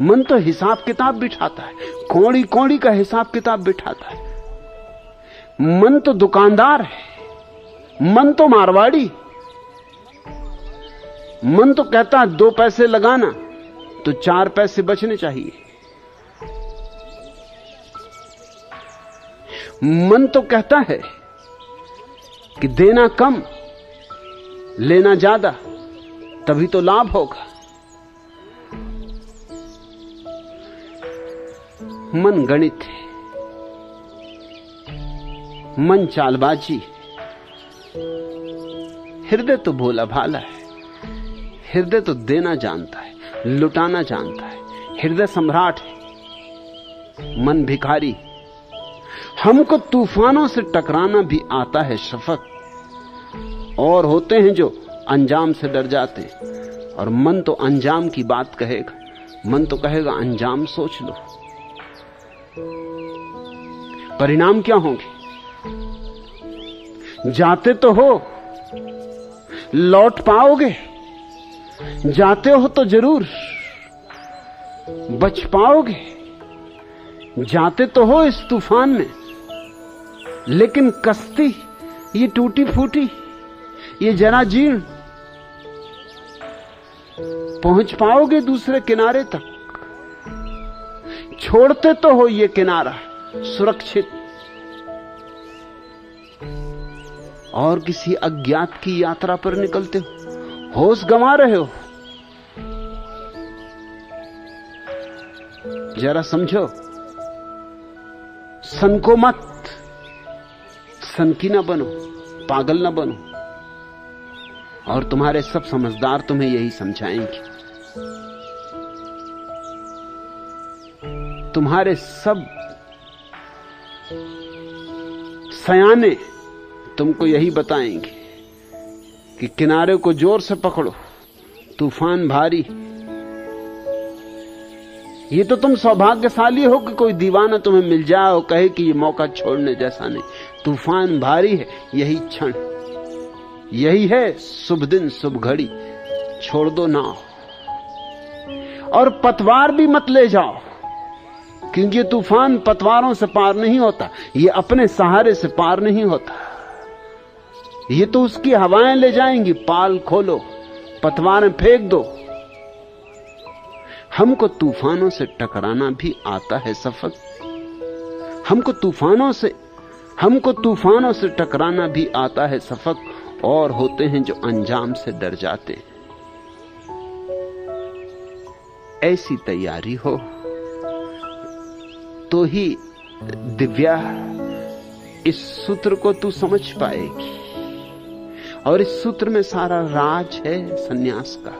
मन तो हिसाब किताब बिठाता है, कौड़ी कौड़ी का हिसाब किताब बिठाता है। मन तो दुकानदार है, मन तो मारवाड़ी। मन तो कहता है 2 पैसे लगाना तो 4 पैसे बचने चाहिए। मन तो कहता है कि देना कम लेना ज्यादा, तभी तो लाभ होगा। मन गणित है, मन चालबाजी, हृदय तो भोला भाला है, हृदय तो देना जानता है, लुटाना जानता है। हृदय सम्राट है, मन भिखारी। हमको तूफानों से टकराना भी आता है शफक, और होते हैं जो अंजाम से डर जाते हैं। और मन तो अंजाम की बात कहेगा, मन तो कहेगा अंजाम सोच लो, परिणाम क्या होंगे। जाते तो हो, लौट पाओगे, जाते हो तो जरूर बच पाओगे। जाते तो हो इस तूफान में, लेकिन कश्ती ये टूटी फूटी, ये जरा जीर्ण, पहुंच पाओगे दूसरे किनारे तक। छोड़ते तो हो ये किनारा सुरक्षित, और किसी अज्ञात की यात्रा पर निकलते हो, होश गंवा रहे हो। जरा समझो, सन को मत, सनकी ना बनो, पागल ना बनो। और तुम्हारे सब समझदार तुम्हें यही समझाएंगे, तुम्हारे सब सयाने तुमको यही बताएंगे कि किनारे को जोर से पकड़ो, तूफान भारी। ये तो तुम सौभाग्यशाली हो कि कोई दीवाना तुम्हें मिल जाए और कहे कि ये मौका छोड़ने जैसा नहीं। तूफान भारी है, यही क्षण, यही है शुभ दिन शुभ घड़ी। छोड़ दो नाव, और पतवार भी मत ले जाओ, क्योंकि ये तूफान पतवारों से पार नहीं होता, ये अपने सहारे से पार नहीं होता। ये तो उसकी हवाएं ले जाएंगी। पाल खोलो, पतवारें फेंक दो। हमको तूफानों से टकराना भी आता है सफक, हमको तूफानों से टकराना भी आता है सफक। और होते हैं जो अंजाम से डर जाते हैं। ऐसी तैयारी हो तो ही दिव्या इस सूत्र को तू समझ पाएगी। और इस सूत्र में सारा राज है सन्यास का।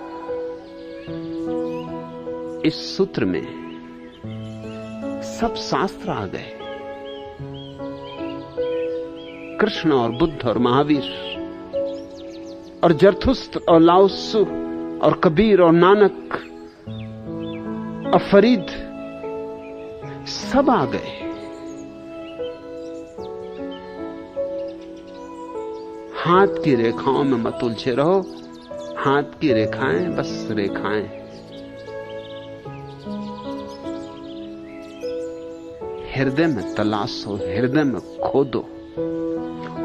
इस सूत्र में सब शास्त्र आ गए, कृष्ण और बुद्ध और महावीर और जरथुस्त्र और लाओत्सु और कबीर और नानक और फरीद, सब आ गए। हाथ की रेखाओं में मत उलझे रहो, हाथ की रेखाएं बस रेखाएं। हृदय में तलाशो, हृदय में खोदो,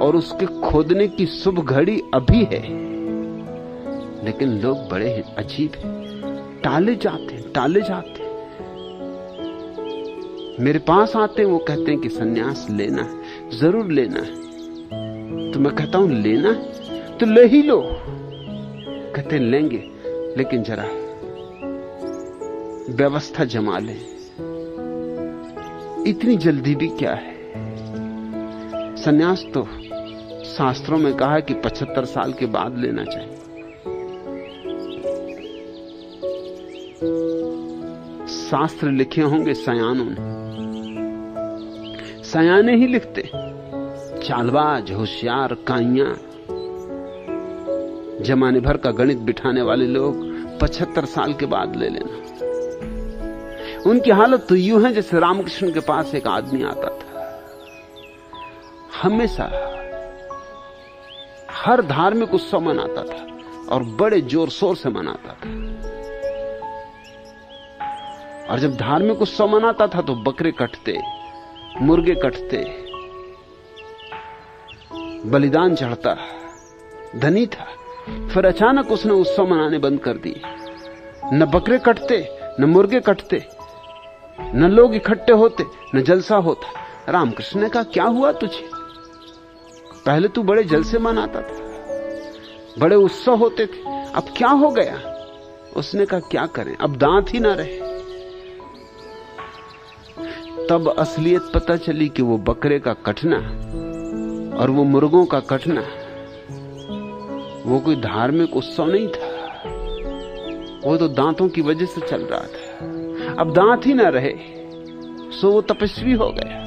और उसके खोदने की शुभ घड़ी अभी है। लेकिन लोग बड़े अजीब हैं, टाले जाते। मेरे पास आते हैं, वो कहते हैं कि सन्यास लेना है, जरूर लेना है। तो मैं कहता हूं लेना है तो ले ही लो। कहते हैं लेंगे, लेकिन जरा व्यवस्था जमा ले। इतनी जल्दी भी क्या है? सन्यास तो शास्त्रों में कहा है कि 75 साल के बाद लेना चाहिए। शास्त्र लिखे होंगे सयानों ने, सयाने ही लिखते। चालबाज, होशियार, काइयां, जमाने भर का गणित बिठाने वाले लोग 75 साल के बाद ले लेना। उनकी हालत तो यूं है जैसे रामकृष्ण के पास एक आदमी आता था, हमेशा हर धार्मिक उत्सव मनाता था और बड़े जोर शोर से मनाता था। और जब धार्मिक उत्सव मनाता था तो बकरे कटते, मुर्गे कटते, बलिदान चढ़ता, धनी था। फिर अचानक उसने उत्सव मनाने बंद कर दिए। न बकरे कटते, न मुर्गे कटते, न लोग इकट्ठे होते, न जलसा होता। रामकृष्ण ने कहा, क्या हुआ तुझे? पहले तू बड़े जलसे मनाता था, बड़े उत्सव होते थे, अब क्या हो गया? उसने कहा, क्या करें, अब दांत ही ना रहे। तब असलियत पता चली कि वो बकरे का कटना और वो मुर्गों का कटना वो कोई धार्मिक उत्सव नहीं था, वो तो दांतों की वजह से चल रहा था। अब दांत ही ना रहे सो वो तपस्वी हो गया।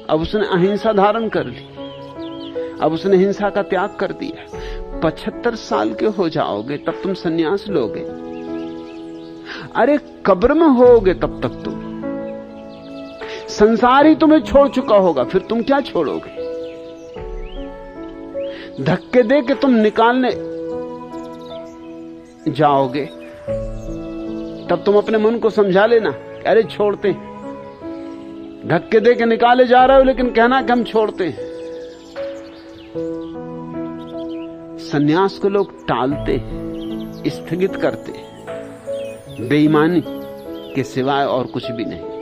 अब उसने अहिंसा धारण कर ली, अब उसने हिंसा का त्याग कर दिया। 75 साल के हो जाओगे तब तुम सन्यास लोगे। अरे कब्र में होगे तब तक तुम, संसार ही तुम्हें छोड़ चुका होगा, फिर तुम क्या छोड़ोगे? धक्के दे के तुम निकालने जाओगे तब तुम अपने मन को समझा लेना, अरे छोड़ते हैं। धक्के दे के निकाले जा रहे हो लेकिन कहना कि हम छोड़ते हैं। सन्यास को लोग टालते हैं, स्थगित करते हैं, बेईमानी के सिवाय और कुछ भी नहीं।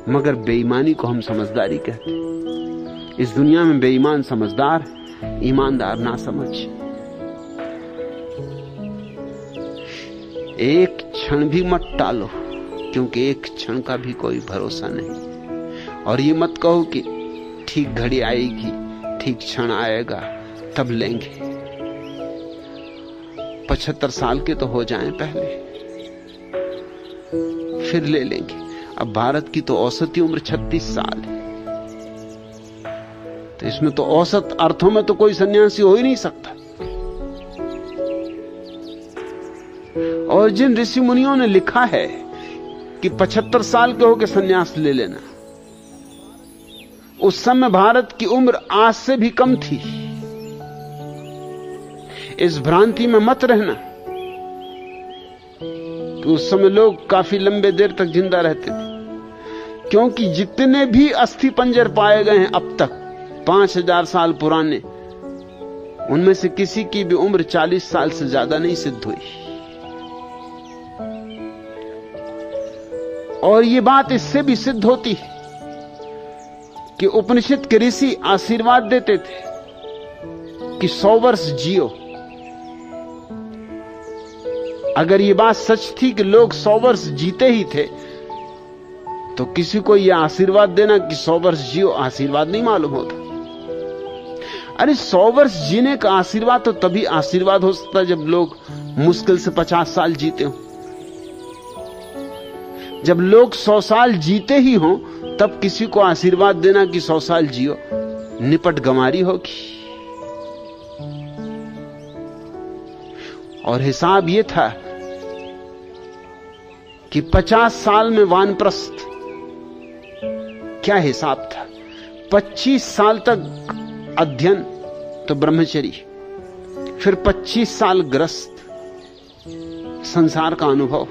मगर बेईमानी को हम समझदारी कहते हैं। इस दुनिया में बेईमान समझदार, ईमानदार ना समझ। एक क्षण भी मत टालो, क्योंकि एक क्षण का भी कोई भरोसा नहीं। और ये मत कहो कि ठीक घड़ी आएगी, ठीक क्षण आएगा तब लेंगे। 75 साल के तो हो जाएं पहले, फिर ले लेंगे। अब भारत की तो औसत उम्र 36 साल है, तो इसमें तो औसत अर्थों में तो कोई सन्यासी हो ही नहीं सकता। और जिन ऋषि मुनियों ने लिखा है कि 75 साल के होकर सन्यास ले लेना, उस समय भारत की उम्र आज से भी कम थी। इस भ्रांति में मत रहना कि उस समय लोग काफी लंबे देर तक जिंदा रहते थे, क्योंकि जितने भी अस्थि पंजर पाए गए हैं अब तक 5000 साल पुराने, उनमें से किसी की भी उम्र 40 साल से ज्यादा नहीं सिद्ध हुई। और यह बात इससे भी सिद्ध होती है कि उपनिषद के ऋषि आशीर्वाद देते थे कि 100 वर्ष जियो। अगर यह बात सच थी कि लोग 100 वर्ष जीते ही थे, तो किसी को यह आशीर्वाद देना कि 100 वर्ष जियो आशीर्वाद नहीं मालूम होता। अरे 100 वर्ष जीने का आशीर्वाद तो तभी आशीर्वाद हो सकता है जब लोग मुश्किल से 50 साल जीते हो। जब लोग 100 साल जीते ही हों तब किसी को आशीर्वाद देना कि 100 साल जियो निपट गंवारी होगी। और हिसाब यह था कि 50 साल में वानप्रस्थ, क्या हिसाब था? 25 साल तक अध्ययन तो ब्रह्मचर्य, फिर 25 साल ग्रस्त संसार का अनुभव,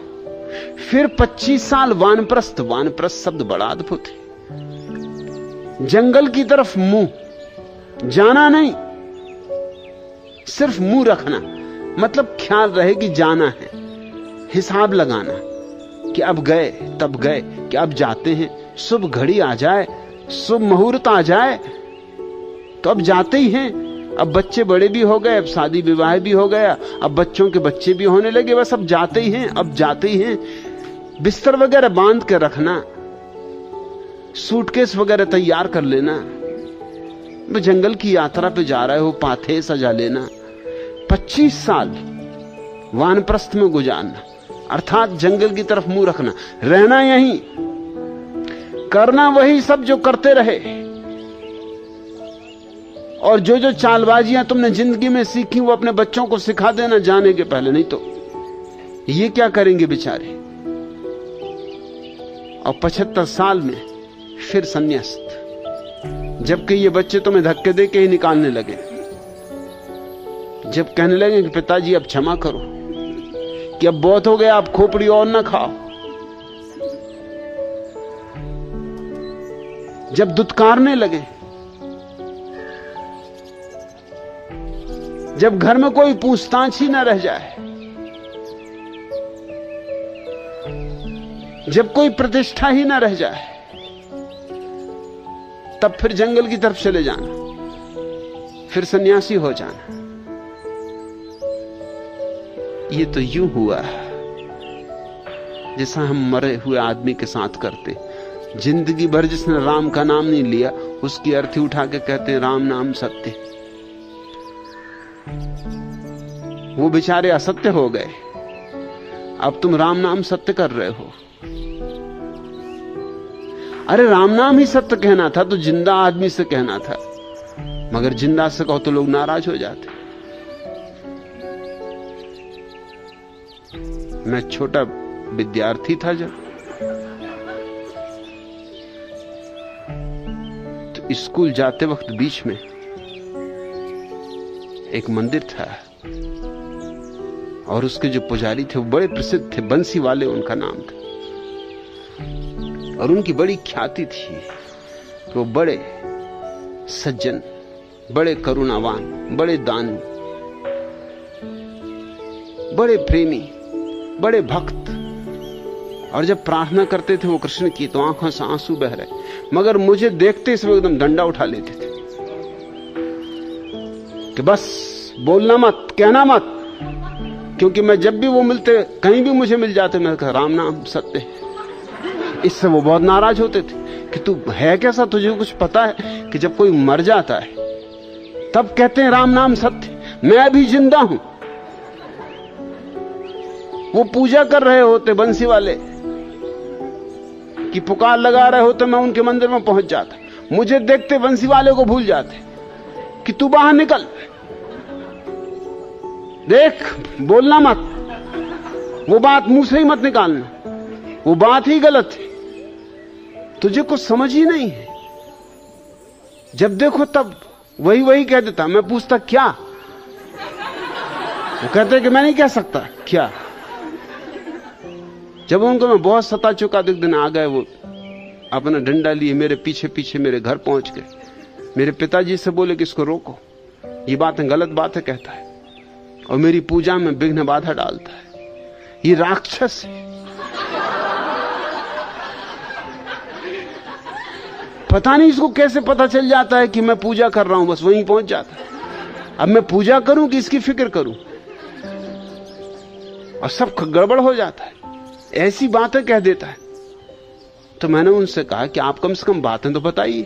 फिर 25 साल वानप्रस्थ। वानप्रस्थ शब्द बड़ा अद्भुत है। जंगल की तरफ मुंह जाना नहीं, सिर्फ मुंह रखना, मतलब ख्याल रहे कि जाना है, हिसाब लगाना कि अब गए तब गए, कि अब जाते हैं, शुभ घड़ी आ जाए, शुभ मुहूर्त आ जाए तो अब जाते ही हैं। अब बच्चे बड़े भी हो गए, अब शादी विवाह भी हो गया, अब बच्चों के बच्चे भी होने लगे, बस अब जाते ही हैं, अब जाते ही हैं। बिस्तर वगैरह बांध के रखना, सूटकेस वगैरह तैयार कर लेना, जंगल की यात्रा पे जा रहे हो, पाथे सजा लेना। 25 साल वानप्रस्थ में गुजारना, अर्थात जंगल की तरफ मुंह रखना, रहना यहीं, करना वही सब जो करते रहे। और जो जो चालबाजियां तुमने जिंदगी में सीखी वो अपने बच्चों को सिखा देना जाने के पहले, नहीं तो ये क्या करेंगे बेचारे। और 75 साल में फिर संन्यास्त, जबकि ये बच्चे तुम्हें धक्के दे के ही निकालने लगे, जब कहने लगे कि पिताजी अब क्षमा करो, कि अब बहुत हो गया, आप खोपड़ी और ना खाओ, जब दुत्कारने लगे, जब घर में कोई पूछताछ ही ना रह जाए, जब कोई प्रतिष्ठा ही ना रह जाए, तब फिर जंगल की तरफ चले जाना, फिर सन्यासी हो जाना। ये तो यूं हुआ जैसा हम मरे हुए आदमी के साथ करते। जिंदगी भर जिसने राम का नाम नहीं लिया, उसकी अर्थी उठा के कहते हैं राम नाम सत्य। वो बेचारे असत्य हो गए, अब तुम राम नाम सत्य कर रहे हो। अरे राम नाम ही सत्य कहना था तो जिंदा आदमी से कहना था, मगर जिंदा से कहो तो लोग नाराज हो जाते। मैं छोटा विद्यार्थी था जब, तो स्कूल जाते वक्त बीच में एक मंदिर था और उसके जो पुजारी थे वो बड़े प्रसिद्ध थे, बंसी वाले उनका नाम था। और उनकी बड़ी ख्याति थी कि वो बड़े सज्जन, बड़े करुणावान, बड़े दानी, बड़े प्रेमी, बड़े भक्त। और जब प्रार्थना करते थे वो कृष्ण की तो आंखों से आंसू बह रहे, मगर मुझे देखते इसमें एकदम डंडा उठा लेते थे कि बस बोलना मत, कहना मत। क्योंकि मैं जब भी वो मिलते, कहीं भी मुझे मिल जाते, मैं कहा राम नाम सत्य है। इससे वो बहुत नाराज होते थे कि तू है कैसा, तुझे कुछ पता है कि जब कोई मर जाता है तब कहते हैं राम नाम सत्य। मैं अभी जिंदा हूं। वो पूजा कर रहे होते बंसी वाले की पुकार लगा रहे होते, मैं उनके मंदिर में पहुंच जाता, मुझे देखते बंसी वाले को भूल जाते कि तू बाहर निकल, देख बोलना मत, वो बात मुंह से ही मत निकालना, वो बात ही गलत है, तुझे कुछ समझ ही नहीं है। जब देखो तब वही कह देता। मैं पूछता क्या, वो कहते कि मैं नहीं कह सकता क्या। जब उनको मैं बहुत सता चुका, एक दिन आ गए वो अपना डंडा लिए, मेरे पीछे पीछे मेरे घर पहुंच गए। मेरे पिताजी से बोले कि इसको रोको, ये बातें गलत बातें कहता है और मेरी पूजा में विघ्न बाधा डालता है, ये राक्षस है। पता नहीं इसको कैसे पता चल जाता है कि मैं पूजा कर रहा हूं, बस वहीं पहुंच जाता है। अब मैं पूजा करूं कि इसकी फिक्र करूं, और सब गड़बड़ हो जाता है, ऐसी बातें कह देता है। तो मैंने उनसे कहा कि आप कम से कम बातें तो बताइए,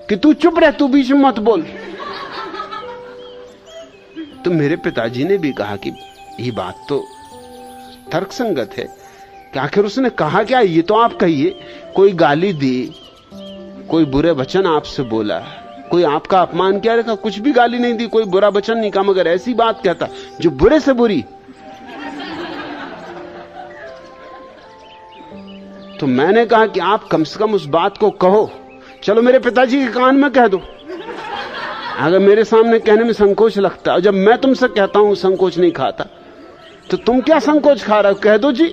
कि तू चुप रह, तू बीच में मत बोल। तो मेरे पिताजी ने भी कहा कि ये बात तो तर्कसंगत है, कि आखिर उसने कहा क्या, ये तो आप कहिए। कोई गाली दी, कोई बुरे वचन आपसे बोला, कोई आपका अपमान किया, रखा, कुछ भी गाली नहीं दी, कोई बुरा वचन नहीं कहा, मगर ऐसी बात कहता जो बुरे से बुरी। तो मैंने कहा कि आप कम से कम उस बात को कहो। चलो मेरे पिताजी के कान में कह दो, अगर मेरे सामने कहने में संकोच लगता, और जब मैं तुमसे कहता हूं संकोच नहीं खाता, तो तुम क्या संकोच खा रहे हो, कह दो जी।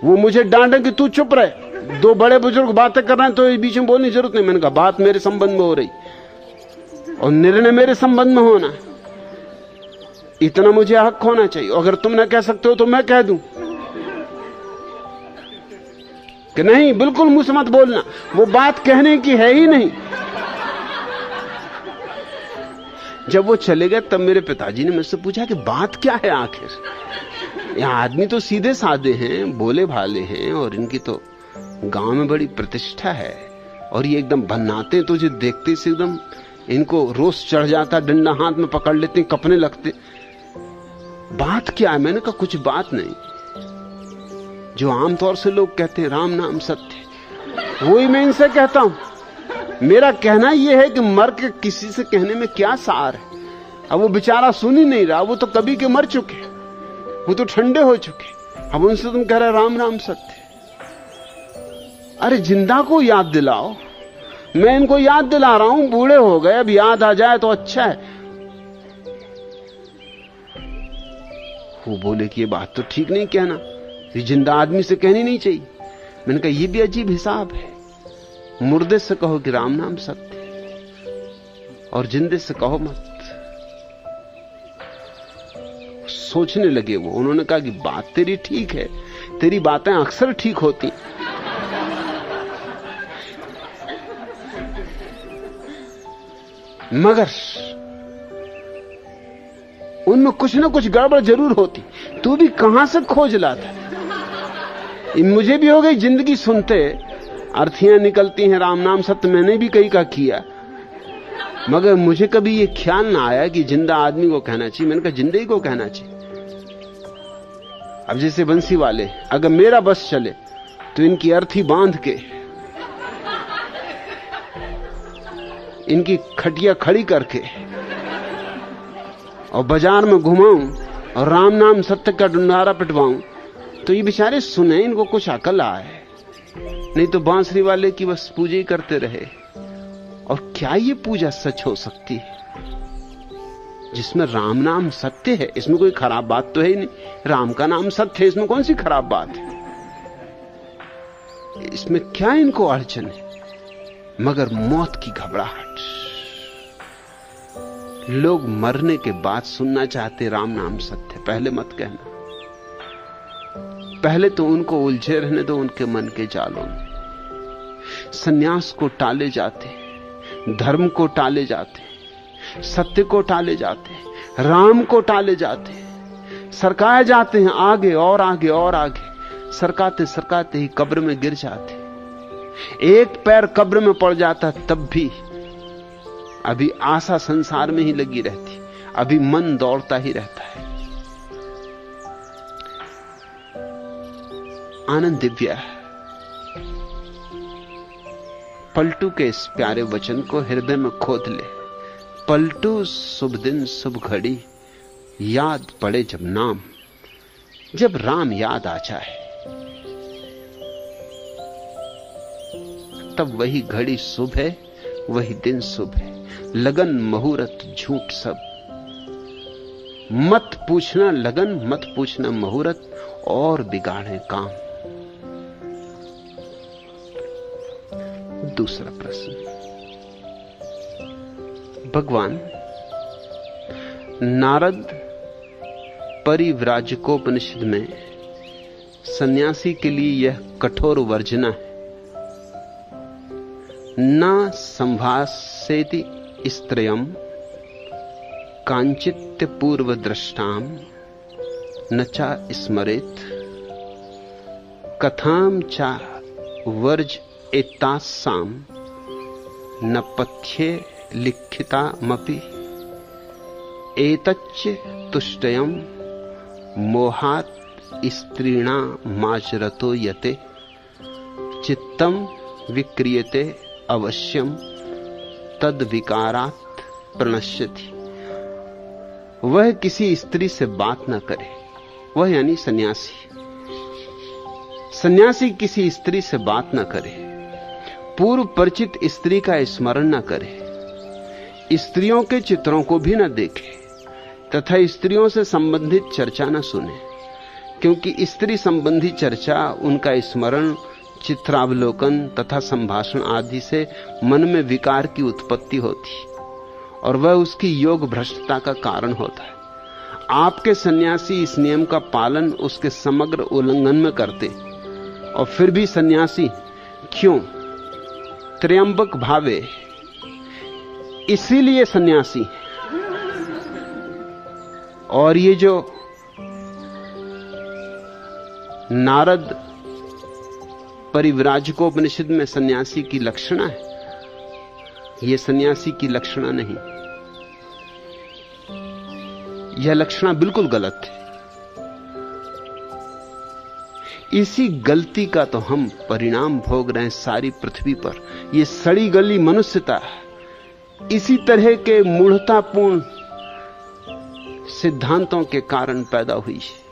वो मुझे डांटे कि तू चुप रहे, दो बड़े बुजुर्ग बातें कर रहे हैं तो इस बीच में बोलने की जरूरत नहीं। मैंने कहा बात मेरे संबंध में हो रही और निर्णय मेरे संबंध में होना, इतना मुझे हक होना चाहिए। अगर तुम ना कह सकते हो तो मैं कह दूं कि नहीं, बिल्कुल मुंह से मत बोलना, वो बात कहने की है ही नहीं। जब वो चले गए तब मेरे पिताजी ने मुझसे पूछा कि बात क्या है आखिर। यहाँ आदमी तो सीधे साधे हैं, भोले भाले हैं, और इनकी तो गांव में बड़ी प्रतिष्ठा है, और ये एकदम भन्नाते, तुझे देखते से एकदम इनको रोष चढ़ जाता, डंडा हाथ में पकड़ लेते, कपने लगते। बात क्या है? मैंने कहा कुछ बात नहीं, जो आमतौर से लोग कहते हैं राम नाम सत्य, वही मैं इनसे कहता हूं। मेरा कहना यह है कि मर के किसी से कहने में क्या सार है। अब वो बेचारा सुन ही नहीं रहा, वो तो कभी के मर चुके, वो तो ठंडे हो चुके, अब उनसे तुम कह रहे राम नाम सत्य। अरे जिंदा को याद दिलाओ, मैं इनको याद दिला रहा हूं, बूढ़े हो गए, अब याद आ जाए तो अच्छा है। वो बोले कि ये बात तो ठीक नहीं कहना, ये जिंदा आदमी से कहनी नहीं चाहिए। मैंने कहा ये भी अजीब हिसाब है, मुर्दे से कहो कि राम नाम सत्य और जिंदे से कहो मत। सोचने लगे वो, उन्होंने कहा कि बात तेरी ठीक है, तेरी बातें अक्सर ठीक होती, मगर उनमें कुछ ना कुछ गड़बड़ जरूर होती। तू भी कहां से खोज लाता। मुझे भी हो गई जिंदगी सुनते, अर्थियां निकलती हैं राम नाम सत्य, मैंने भी कई का किया, मगर मुझे कभी ये ख्याल ना आया कि जिंदा आदमी को कहना चाहिए। मैंने कहा जिंदगी को कहना चाहिए। अब जैसे बंसी वाले, अगर मेरा बस चले तो इनकी अर्थी बांध के, इनकी खटिया खड़ी करके और बाजार में घुमाऊं और राम नाम सत्य का डुंडारा पिटवाऊं तो ये बेचारे सुने, इनको कुछ अकल आए। नहीं तो बांसुरी वाले की बस पूजा ही करते रहे। और क्या ये पूजा सच हो सकती है जिसमें राम नाम सत्य है? इसमें कोई खराब बात तो है ही नहीं। राम का नाम सत्य है, इसमें कौन सी खराब बात है? इसमें क्या इनको अड़चन है? मगर मौत की घबराहट। लोग मरने के बाद सुनना चाहते राम नाम सत्य। पहले मत कहना। पहले तो उनको उलझे रहने दो उनके मन के जालों में। सन्यास को टाले जाते, धर्म को टाले जाते, सत्य को टाले जाते, राम को टाले जाते, सरकाए जाते हैं आगे और आगे और आगे। सरकाते सरकाते ही कब्र में गिर जाते। एक पैर कब्र में पड़ जाता तब भी अभी आशा संसार में ही लगी रहती, अभी मन दौड़ता ही रहता है। आनंद दिव्या पलटू के इस प्यारे वचन को हृदय में खोद ले। पलटू शुभ दिन शुभ घड़ी, याद पड़े जब नाम, जब राम याद आ जाए तब वही घड़ी शुभ है, वही दिन शुभ है। लगन मुहूर्त झूठ सब, मत पूछना लगन, मत पूछना मुहूर्त, और बिगाड़े काम। दूसरा प्रश्न, भगवान नारद परिव्राजकोपनिषद में सन्यासी के लिए यह कठोर वर्जना है, न संभासेति स्त्रयम कांचित्य पूर्व दृष्टाम न चा स्मरेत कथाम चा वर्ज एतासाम न पथ्ये लिखितामपि एतच्च तुष्टयम मोहात् स्त्रीणा माचरतो यते चित्तम विक्रियते अवश्यम तद विकारात् प्रणश्यति। वह किसी स्त्री से बात न करे, वह यानी सन्यासी। सन्यासी किसी स्त्री से बात न करे, पूर्व परिचित स्त्री का स्मरण न करे, स्त्रियों के चित्रों को भी न देखे तथा स्त्रियों से संबंधित चर्चा न सुने, क्योंकि स्त्री संबंधी चर्चा, उनका स्मरण, चित्रावलोकन तथा संभाषण आदि से मन में विकार की उत्पत्ति होती और वह उसकी योग भ्रष्टता का कारण होता है। आपके सन्यासी इस नियम का पालन उसके समग्र उल्लंघन में करते और फिर भी सन्यासी क्यों? त्र्यंबक भावे, इसीलिए सन्यासी। और ये जो नारद परिव्राजकोपनिषद में सन्यासी की लक्षणा है, यह सन्यासी की लक्षणा नहीं। यह लक्षणा बिल्कुल गलत है। इसी गलती का तो हम परिणाम भोग रहे हैं सारी पृथ्वी पर। यह सड़ी गली मनुष्यता इसी तरह के मूढ़तापूर्ण सिद्धांतों के कारण पैदा हुई है।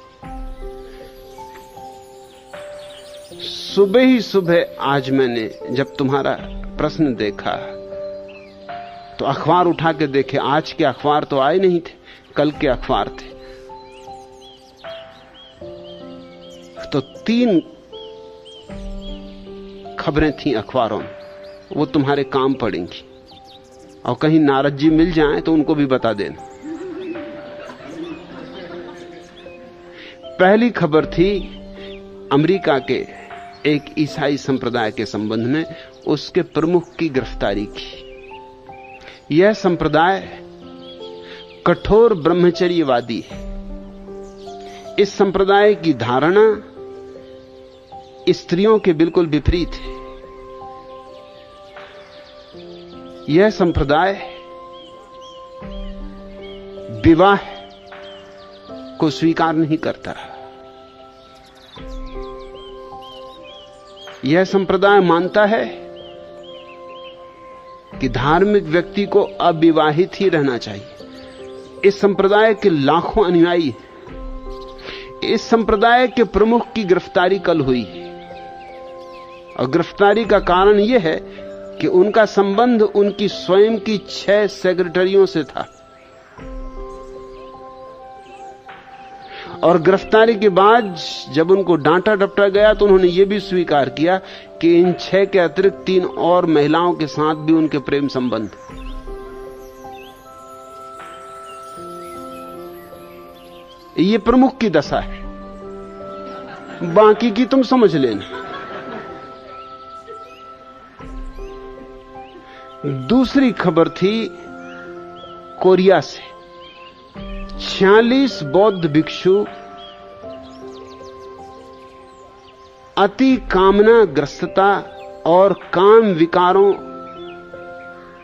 सुबह ही सुबह आज मैंने जब तुम्हारा प्रश्न देखा तो अखबार उठा के देखे, आज के अखबार तो आए नहीं थे, कल के अखबार थे। तो 3 खबरें थीं अखबारों में, वो तुम्हारे काम पड़ेंगी। और कहीं नारद जी मिल जाएं तो उनको भी बता देना। पहली खबर थी अमेरिका के एक ईसाई संप्रदाय के संबंध में, उसके प्रमुख की गिरफ्तारी की। यह संप्रदाय कठोर ब्रह्मचर्यवादी है। इस संप्रदाय की धारणा स्त्रियों के बिल्कुल विपरीत है। यह संप्रदाय विवाह को स्वीकार नहीं करता। यह संप्रदाय मानता है कि धार्मिक व्यक्ति को अविवाहित ही रहना चाहिए। इस संप्रदाय के लाखों अनुयायी हैं। इस संप्रदाय के प्रमुख की गिरफ्तारी कल हुई और गिरफ्तारी का कारण यह है कि उनका संबंध उनकी स्वयं की 6 सेक्रेटरियों से था और गिरफ्तारी के बाद जब उनको डांटा डपटा गया तो उन्होंने यह भी स्वीकार किया कि इन 6 के अतिरिक्त 3 और महिलाओं के साथ भी उनके प्रेम संबंध। ये प्रमुख की दशा है, बाकी की तुम समझ लेना। दूसरी खबर थी कोरिया से। 46 बौद्ध भिक्षु अति कामना ग्रस्तता और काम विकारों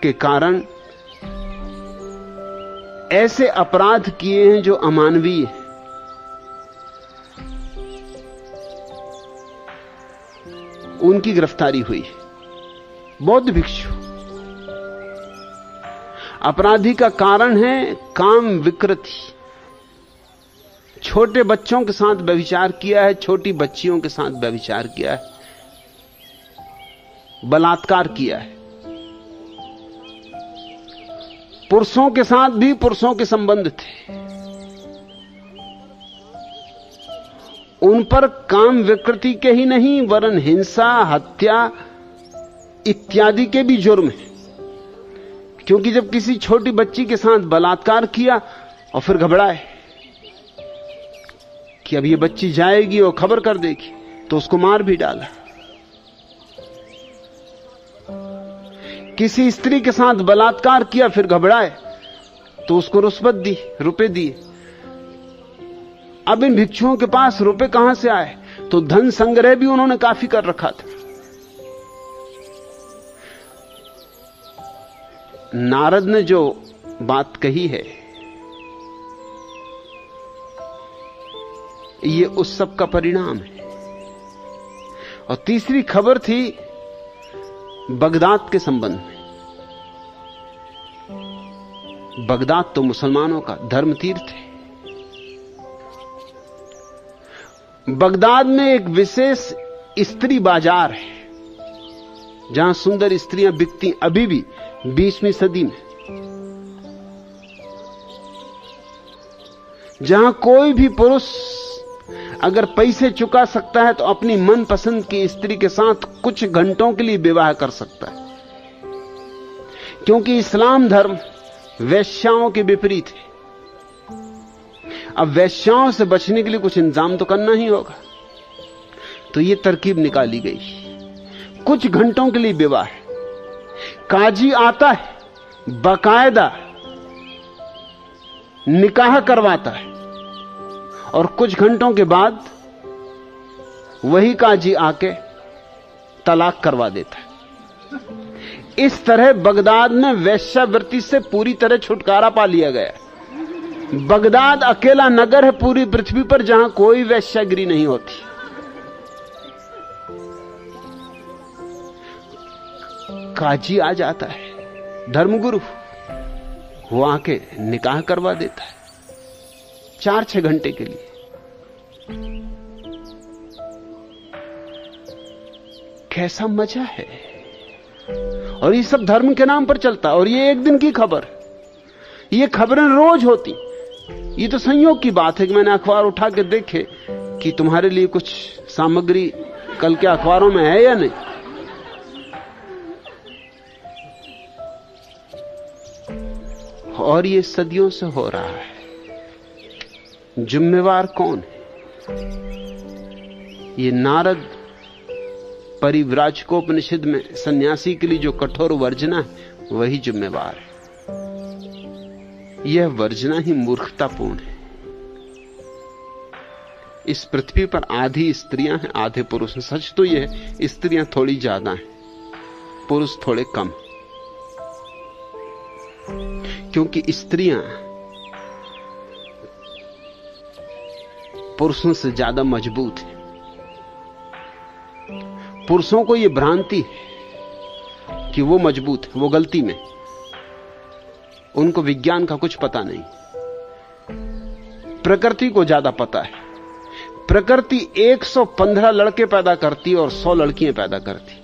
के कारण ऐसे अपराध किए हैं जो अमानवीय हैं। उनकी गिरफ्तारी हुई। बौद्ध भिक्षु। अपराधी का कारण है काम विकृति। छोटे बच्चों के साथ व्यभिचार किया है, छोटी बच्चियों के साथ व्यभिचार किया है, बलात्कार किया है। पुरुषों के साथ भी पुरुषों के संबंध थे। उन पर काम विकृति के ही नहीं वरन हिंसा, हत्या इत्यादि के भी जुर्म हैं। क्योंकि जब किसी छोटी बच्ची के साथ बलात्कार किया और फिर घबराए कि अब ये बच्ची जाएगी और खबर कर देगी, तो उसको मार भी डाला। किसी स्त्री के साथ बलात्कार किया, फिर घबराए तो उसको रुष्वत दी, रुपए दिए। अब इन भिक्षुओं के पास रुपए कहां से आए? तो धन संग्रह भी उन्होंने काफी कर रखा था। नारद ने जो बात कही है ये उस सब का परिणाम है। और तीसरी खबर थी बगदाद के संबंध में। बगदाद तो मुसलमानों का धर्म तीर्थ है। बगदाद में एक विशेष स्त्री बाजार है जहां सुंदर स्त्रियां बिकती अभी भी 20वीं सदी में। जहां कोई भी पुरुष अगर पैसे चुका सकता है तो अपनी मनपसंद की स्त्री के साथ कुछ घंटों के लिए विवाह कर सकता है, क्योंकि इस्लाम धर्म वेश्याओं के विपरीत है। अब वेश्याओं से बचने के लिए कुछ इंतजाम तो करना ही होगा, तो यह तरकीब निकाली गई। कुछ घंटों के लिए विवाह है। काजी आता है, बाकायदा निकाह करवाता है और कुछ घंटों के बाद वही काजी आके तलाक करवा देता है। इस तरह बगदाद में वेश्यावृत्ति से पूरी तरह छुटकारा पा लिया गया। बगदाद अकेला नगर है पूरी पृथ्वी पर जहां कोई वेश्यागिरी नहीं होती। काजी आ जाता है, धर्मगुरु, वो आके निकाह करवा देता है 4-6 घंटे के लिए। कैसा मजा है। और ये सब धर्म के नाम पर चलता। और ये एक दिन की खबर, ये खबरें रोज होती। ये तो संयोग की बात है कि मैंने अखबार उठा के देखे कि तुम्हारे लिए कुछ सामग्री कल के अखबारों में है या नहीं। और ये सदियों से हो रहा है। जिम्मेवार कौन है? ये नारद परिव्राजकोपनिषद में सन्यासी के लिए जो कठोर वर्जना है वही जिम्मेवार है। यह वर्जना ही मूर्खतापूर्ण है। इस पृथ्वी पर आधी स्त्रियां हैं, आधे पुरुष हैं। सच तो यह है स्त्रियां थोड़ी ज्यादा हैं, पुरुष थोड़े कम। क्योंकि स्त्रियां पुरुषों से ज्यादा मजबूत है। पुरुषों को यह भ्रांति है कि वो मजबूत है, वो गलती में। उनको विज्ञान का कुछ पता नहीं, प्रकृति को ज्यादा पता है। प्रकृति 115 लड़के पैदा करती और 100 लड़कियां पैदा करती।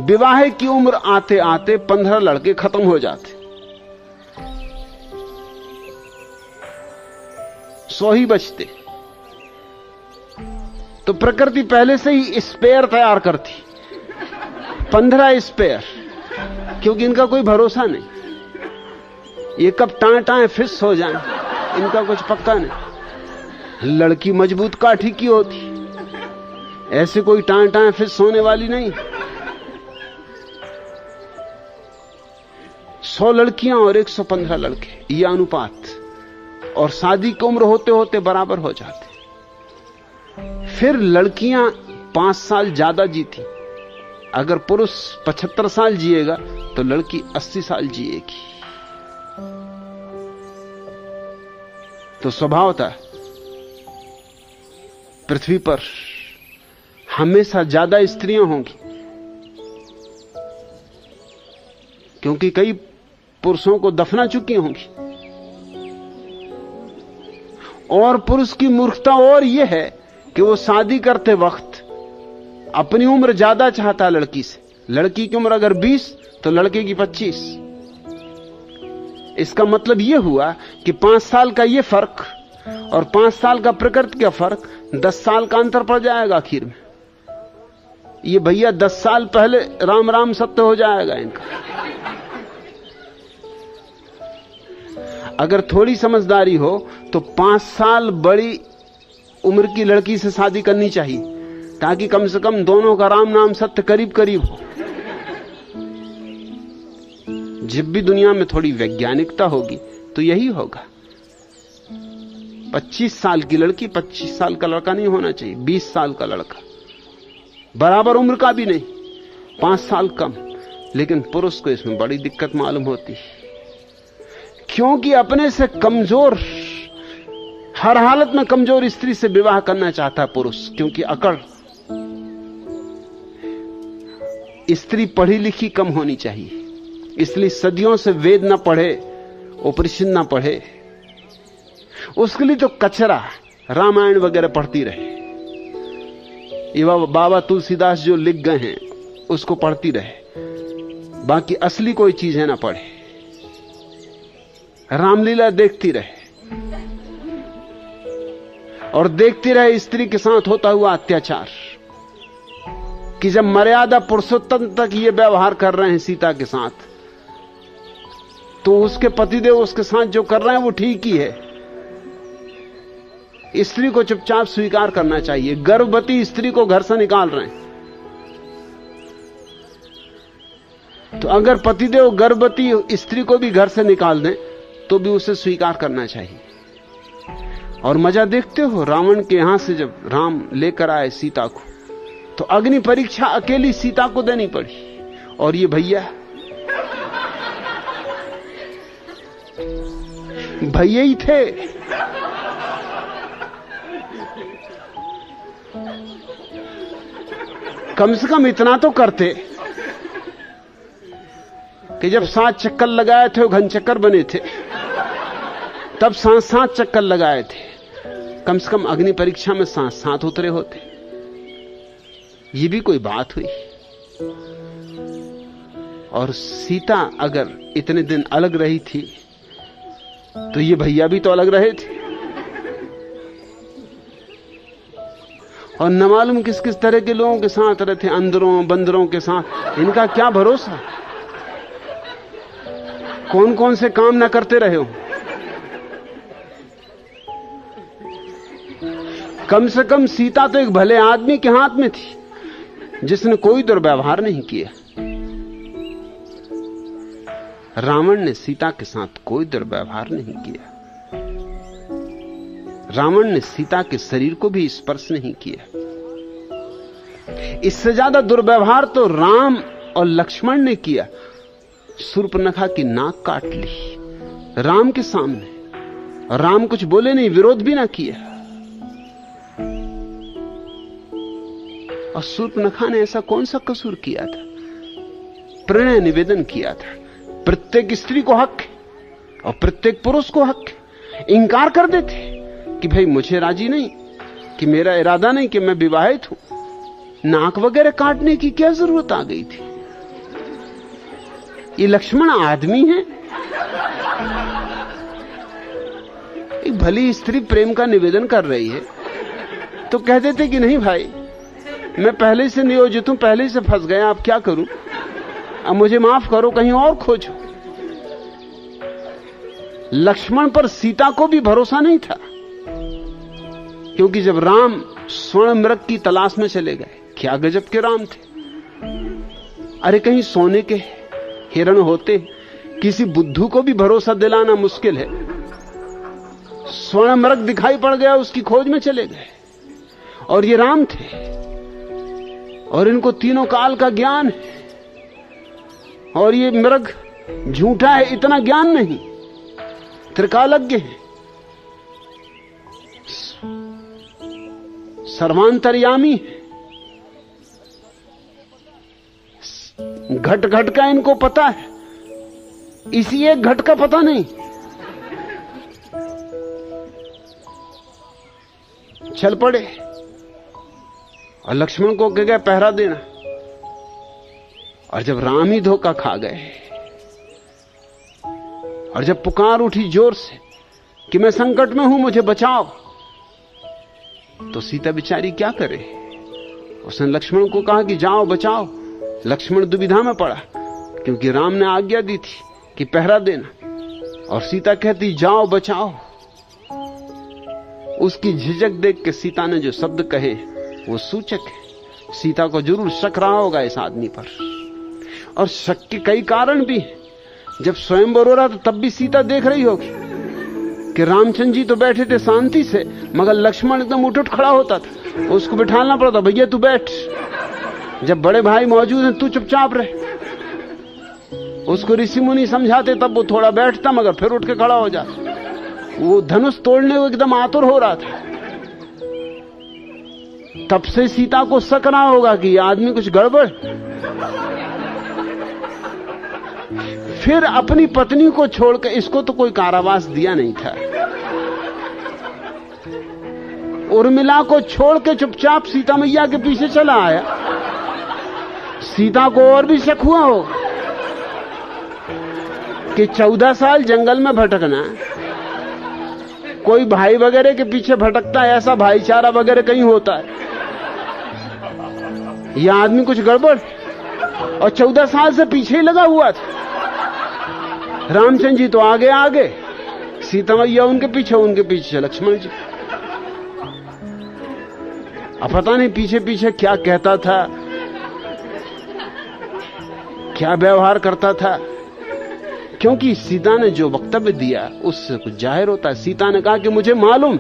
विवाह की उम्र आते आते 15 लड़के खत्म हो जाते, 100 ही बचते। तो प्रकृति पहले से ही स्पेयर तैयार करती, 15 स्पेयर, क्योंकि इनका कोई भरोसा नहीं, ये कब टाएं फिस हो जाएं, इनका कुछ पक्का नहीं। लड़की मजबूत काठी की होती, ऐसे कोई टाएं फिस होने वाली नहीं। 100 लड़कियां और 115 लड़के, यह अनुपात, और शादी की उम्र होते होते बराबर हो जाते। फिर लड़कियां 5 साल ज्यादा जीती। अगर पुरुष 75 साल जिएगा तो लड़की 80 साल जिएगी। तो स्वभावतः पृथ्वी पर हमेशा ज्यादा स्त्रियां होंगी, क्योंकि कई पुरुषों को दफना चुकी होंगी। और पुरुष की मूर्खता और यह है कि वो शादी करते वक्त अपनी उम्र ज्यादा चाहता लड़की से। लड़की की उम्र अगर 20 तो लड़के की 25। इसका मतलब यह हुआ कि 5 साल का यह फर्क और 5 साल का प्रकृति का फर्क, 10 साल का अंतर पड़ जाएगा आखिर में। ये भैया 10 साल पहले राम राम सत्य हो जाएगा इनका। अगर थोड़ी समझदारी हो तो 5 साल बड़ी उम्र की लड़की से शादी करनी चाहिए, ताकि कम से कम दोनों का राम नाम सत्य करीब करीब हो। जब भी दुनिया में थोड़ी वैज्ञानिकता होगी तो यही होगा। 25 साल की लड़की 25 साल का लड़का नहीं होना चाहिए, 20 साल का लड़का, बराबर उम्र का भी नहीं, 5 साल कम। लेकिन पुरुष को इसमें बड़ी दिक्कत मालूम होती है, क्योंकि अपने से कमजोर, हर हालत में कमजोर स्त्री से विवाह करना चाहता है पुरुष, क्योंकि अकड़। स्त्री पढ़ी लिखी कम होनी चाहिए, इसलिए सदियों से वेद ना पढ़े, उपनिषद ना पढ़े, उसके लिए तो कचरा रामायण वगैरह पढ़ती रहे। ये बाबा तुलसीदास जो लिख गए हैं उसको पढ़ती रहे, बाकी असली कोई चीज है ना पढ़े। रामलीला देखती रहे और देखती रहे स्त्री के साथ होता हुआ अत्याचार, कि जब मर्यादा पुरुषोत्तम तक ये व्यवहार कर रहे हैं सीता के साथ, तो उसके पतिदेव उसके साथ जो कर रहे हैं वो ठीक ही है। स्त्री को चुपचाप स्वीकार करना चाहिए। गर्भवती स्त्री को घर से निकाल रहे हैं, तो अगर पतिदेव गर्भवती स्त्री को भी घर से निकाल दें तो भी उसे स्वीकार करना चाहिए। और मजा देखते हो, रावण के यहां से जब राम लेकर आए सीता को, तो अग्नि परीक्षा अकेली सीता को देनी पड़ी। और ये भैया ही थे। कम से कम इतना तो करते कि जब 7 चक्कर लगाए थे, वो घन चक्कर बने थे, तब 7 चक्कर लगाए थे। कम से कम अग्नि परीक्षा में 7 उतरे होते। ये भी कोई बात हुई। और सीता अगर इतने दिन अलग रही थी तो ये भैया भी तो अलग रहे थे, और न मालूम किस किस तरह के लोगों के साथ रहे थे, अंदरों बंदरों के साथ। इनका क्या भरोसा, कौन कौन से काम ना करते रहे हो। कम से कम सीता तो एक भले आदमी के हाथ में थी, जिसने कोई दुर्व्यवहार नहीं किया। रावण ने सीता के साथ कोई दुर्व्यवहार नहीं किया। रावण ने सीता के शरीर को भी स्पर्श नहीं किया। इससे ज्यादा दुर्व्यवहार तो राम और लक्ष्मण ने किया। शूर्पणखा की नाक काट ली राम के सामने। राम कुछ बोले नहीं, विरोध भी ना किया। और शूर्पणखा ने ऐसा कौन सा कसूर किया था? प्रणय निवेदन किया था। प्रत्येक स्त्री को हक है और प्रत्येक पुरुष को हक है। इंकार कर देते कि भाई मुझे राजी नहीं, कि मेरा इरादा नहीं, कि मैं विवाहित हूं। नाक वगैरह काटने की क्या जरूरत आ गई थी? ये लक्ष्मण आदमी है? एक भली स्त्री प्रेम का निवेदन कर रही है तो कह देते कि नहीं भाई, मैं पहले से नियोजित हूं, पहले से फंस गया, अब क्या करूं, अब मुझे माफ करो, कहीं और खोजो। लक्ष्मण पर सीता को भी भरोसा नहीं था, क्योंकि जब राम स्वर्ण मृग की तलाश में चले गए, क्या गजब के राम थे। अरे कहीं सोने के हिरण होते, किसी बुद्धू को भी भरोसा दिलाना मुश्किल है। स्वर्ण मृग दिखाई पड़ गया, उसकी खोज में चले गए, और ये राम थे। और इनको तीनों काल का ज्ञान है, और ये मृग झूठा है, इतना ज्ञान नहीं, त्रिकालज्ञ है, सर्वांतर्यामी है। घट घट का इनको पता है, इसी एक घट का पता नहीं। चल पड़े और लक्ष्मण को कह गए पहरा देना। और जब राम ही धोखा खा गए, और जब पुकार उठी जोर से कि मैं संकट में हूं, मुझे बचाओ, तो सीता बेचारी क्या करे? उसने लक्ष्मण को कहा कि जाओ बचाओ। लक्ष्मण दुविधा में पड़ा, क्योंकि राम ने आज्ञा दी थी कि पहरा देना, और सीता कहती जाओ बचाओ। उसकी झिझक देख के सीता ने जो शब्द कहे वो सूचक है। सीता को जरूर शक रहा होगा इस आदमी पर, और शक के कई कारण भी हैं। जब स्वयंवर हो रहा तो तब भी सीता देख रही होगी कि रामचंद्र जी तो बैठे थे शांति से, मगर लक्ष्मण एकदम उठ खड़ा होता था, उसको बिठाना पड़ता, भैया तू बैठ, जब बड़े भाई मौजूद हैं तू चुपचाप रहे। उसको ऋषि मुनि समझाते तब वो थोड़ा बैठता, मगर फिर उठ के खड़ा हो जाता। वो धनुष तोड़ने को एकदम आतुर हो रहा था। तब से सीता को शक रहा होगा कि ये आदमी कुछ गड़बड़। फिर अपनी पत्नी को छोड़कर, इसको तो कोई कारावास दिया नहीं था, उर्मिला को छोड़ के चुपचाप सीता मैया के पीछे चला आया। सीता को और भी शक हुआ हो कि 14 साल जंगल में भटकना, कोई भाई वगैरह के पीछे भटकता है, ऐसा भाईचारा वगैरह कहीं होता है, यह आदमी कुछ गड़बड़। और 14 साल से पीछे ही लगा हुआ था। रामचंद्र जी तो आगे आगे, सीता मैया उनके पीछे लक्ष्मण जी। अब पता नहीं पीछे पीछे क्या कहता था, क्या व्यवहार करता था, क्योंकि सीता ने जो वक्तव्य दिया उससे कुछ जाहिर होता है। सीता ने कहा कि मुझे मालूम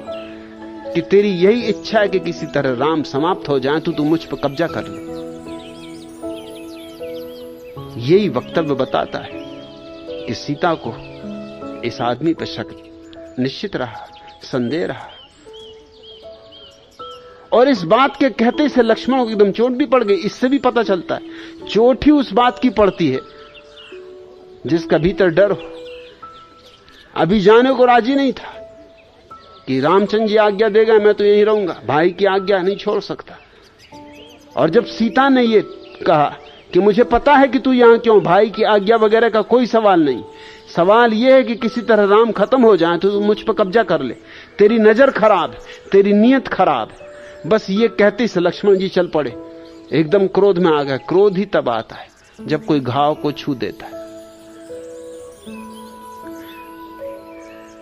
कि तेरी यही इच्छा है कि किसी तरह राम समाप्त हो जाए, तो तू मुझ पर कब्जा कर ले। यही वक्तव्य बताता है कि सीता को इस आदमी पर शक निश्चित रहा, संदेह रहा। और इस बात के कहते से लक्ष्मण को एकदम चोट भी पड़ गई। इससे भी पता चलता है चोट ही उस बात की पड़ती है जिसका भीतर डर हो। अभी जाने को राजी नहीं था कि रामचंद्र जी आज्ञा देगा मैं तो यहीं रहूंगा, भाई की आज्ञा नहीं छोड़ सकता। और जब सीता ने ये कहा कि मुझे पता है कि तू यहां क्यों, भाई की आज्ञा वगैरह का कोई सवाल नहीं, सवाल यह है कि किसी तरह राम खत्म हो जाए तो तू मुझ पर कब्जा कर ले, तेरी नजर खराब है, तेरी नीयत खराब है। बस ये कहते से लक्ष्मण जी चल पड़े, एकदम क्रोध में आ गए। क्रोध ही तब आता है जब कोई घाव को छू देता है।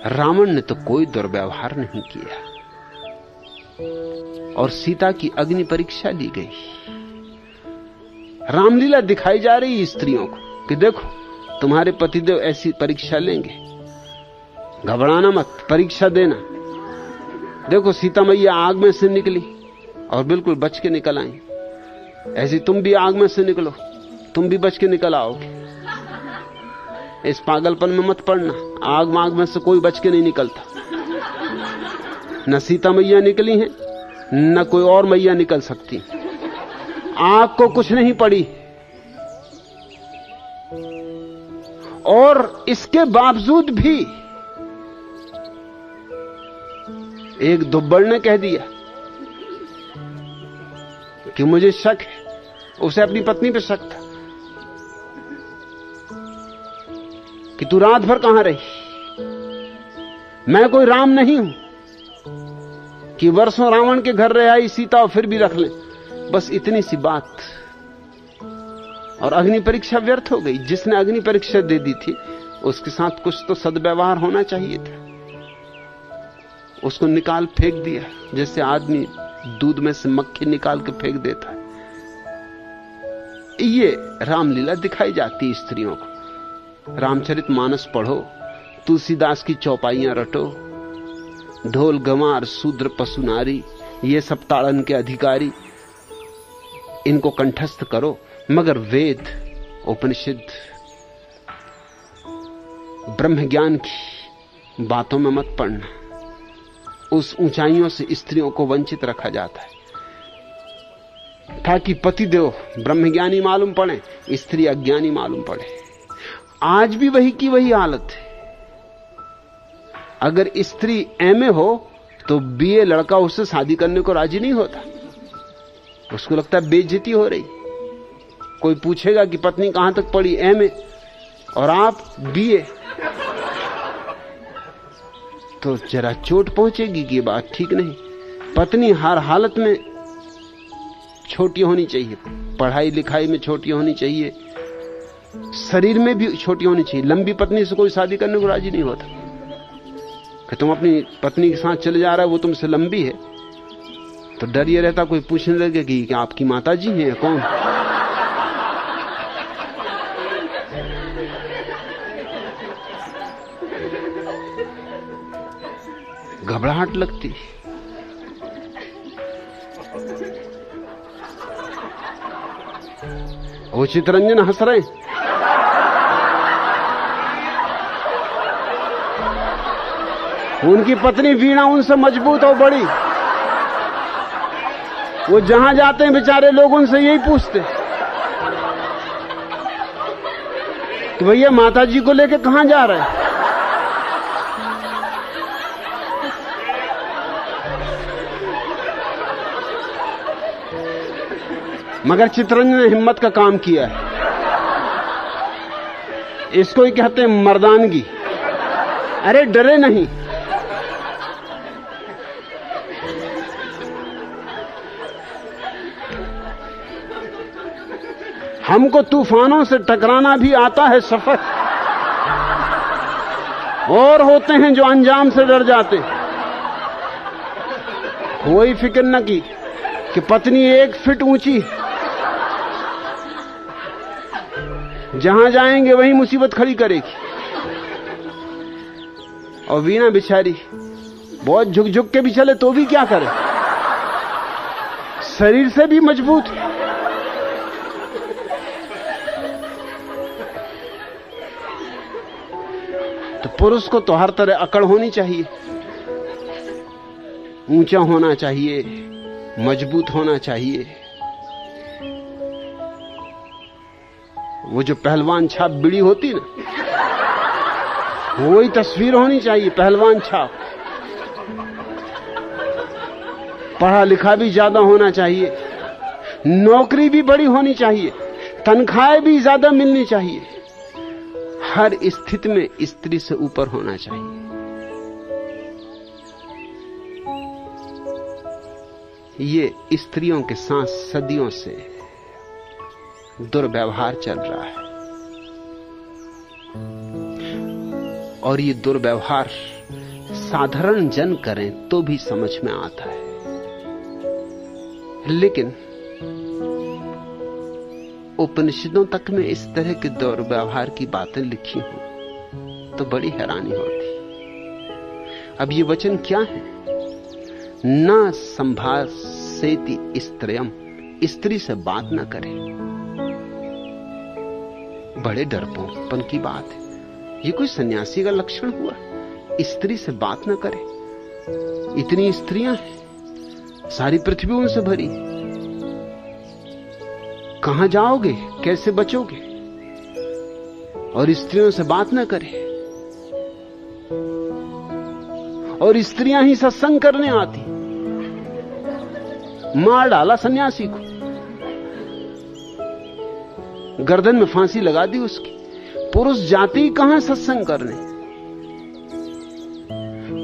रावण ने तो कोई दुर्व्यवहार नहीं किया, और सीता की अग्नि परीक्षा ली गई। रामलीला दिखाई जा रही है स्त्रियों को कि देखो तुम्हारे पतिदेव ऐसी परीक्षा लेंगे, घबराना मत, परीक्षा देना। देखो सीता मैया आग में से निकली और बिल्कुल बच के निकल आई, ऐसी तुम भी आग में से निकलो, तुम भी बच के निकल आओगे। इस पागलपन में मत पड़ना। आग माग में से कोई बच के नहीं निकलता। न सीता मैया निकली है, न कोई और मैया निकल सकती। आग को कुछ नहीं पड़ी, और इसके बावजूद भी एक दुब्बड़ ने कह दिया कि मुझे शक है। उसे अपनी पत्नी पे शक था कि तू रात भर कहां रही। मैं कोई राम नहीं हूं कि वर्षों रावण के घर रह आई सीता और फिर भी रख ले। बस इतनी सी बात, और अग्नि परीक्षा व्यर्थ हो गई। जिसने अग्नि परीक्षा दे दी थी उसके साथ कुछ तो सद्व्यवहार होना चाहिए था। उसको निकाल फेंक दिया, जैसे आदमी दूध में से मक्खी निकाल के फेंक देता है। ये रामलीला दिखाई जाती स्त्रियों को। रामचरितमानस पढ़ो, तुलसीदास की चौपाइयां रटो, ढोल गंवार शूद्र पशु नारी, ये सब ताड़न के अधिकारी, इनको कंठस्थ करो। मगर वेद, उपनिषद, ब्रह्म ज्ञान की बातों में मत पड़ना। उस ऊंचाइयों से स्त्रियों को वंचित रखा जाता है ताकि पतिदेव ब्रह्मज्ञानी मालूम पड़े, स्त्री अज्ञानी मालूम पड़े। आज भी वही की वही हालत है। अगर स्त्री एमए हो तो बीए लड़का उससे शादी करने को राजी नहीं होता। उसको लगता है बेइज्जती हो रही। कोई पूछेगा कि पत्नी कहां तक पढ़ी, एमए, और आप बीए, तो जरा चोट पहुंचेगी कि ये बात ठीक नहीं। पत्नी हर हालत में छोटी होनी चाहिए, पढ़ाई लिखाई में छोटी होनी चाहिए, शरीर में भी छोटी होनी चाहिए। लंबी पत्नी से कोई शादी करने को राजी नहीं होता कि तुम अपनी पत्नी के साथ चले जा रहा है, वो तुमसे लंबी है, तो डर ये रहता कोई पूछने लगे कि आपकी माता जी हैं कौन। घबराहट लगती। वो चितरंजन हंस रहे। उनकी पत्नी वीणा उनसे मजबूत और बड़ी। वो जहां जाते हैं बेचारे लोग उनसे यही पूछते कि भैया माता जी को लेके कहां जा रहे हैं। मगर चितरंजन ने हिम्मत का काम किया है। इसको ही कहते हैं मर्दानगी। अरे डरे नहीं। हमको तूफानों से टकराना भी आता है सफर, और होते हैं जो अंजाम से डर जाते। कोई फिक्र न की कि पत्नी 1 फीट ऊंची, जहां जाएंगे वहीं मुसीबत खड़ी करेगी। और वीणा बिचारी बहुत झुक झुक के भी चले तो भी क्या करे, शरीर से भी मजबूत है। तो पुरुष को तो हर तरह अकड़ होनी चाहिए, ऊंचा होना चाहिए, मजबूत होना चाहिए। वो जो पहलवान छाप बीड़ी होती ना, वही तस्वीर होनी चाहिए, पहलवान छाप। पढ़ा लिखा भी ज्यादा होना चाहिए, नौकरी भी बड़ी होनी चाहिए, तनख्वाहें भी ज्यादा मिलनी चाहिए। हर स्थिति में स्त्री से ऊपर होना चाहिए। ये स्त्रियों के साथ सदियों से दुर्व्यवहार चल रहा है, और ये दुर्व्यवहार साधारण जन करें तो भी समझ में आता है। लेकिन उपनिषदों तक में इस तरह के दुर्व्यवहार की बातें लिखी हों तो बड़ी हैरानी होती। अब ये वचन क्या है? न संभाषेति स्त्रियम, स्त्री से बात न करें। बड़े डरपोकपन की बात है। ये कोई सन्यासी का लक्षण हुआ? स्त्री से बात न करे। इतनी स्त्रियां हैं, सारी पृथ्वी उनसे भरी, कहां जाओगे, कैसे बचोगे? और स्त्रियों से बात न करे, और स्त्रियां ही सत्संग करने आती। मार डाला सन्यासी को, गर्दन में फांसी लगा दी उसकी। पुरुष जाते ही कहां सत्संग करने?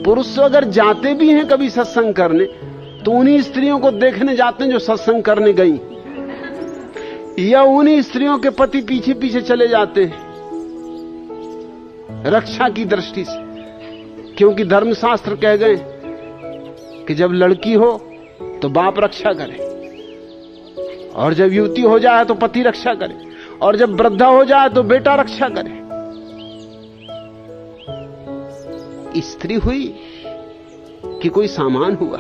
पुरुष तो अगर जाते भी हैं कभी सत्संग करने, तो उन्हीं स्त्रियों को देखने जाते हैं जो सत्संग करने गई, या उन्हीं स्त्रियों के पति पीछे पीछे चले जाते हैं रक्षा की दृष्टि से, क्योंकि धर्मशास्त्र कह गए कि जब लड़की हो तो बाप रक्षा करे, और जब युवती हो जाए तो पति रक्षा करे, और जब वृद्धा हो जाए तो बेटा रक्षा करे। स्त्री हुई कि कोई सामान हुआ,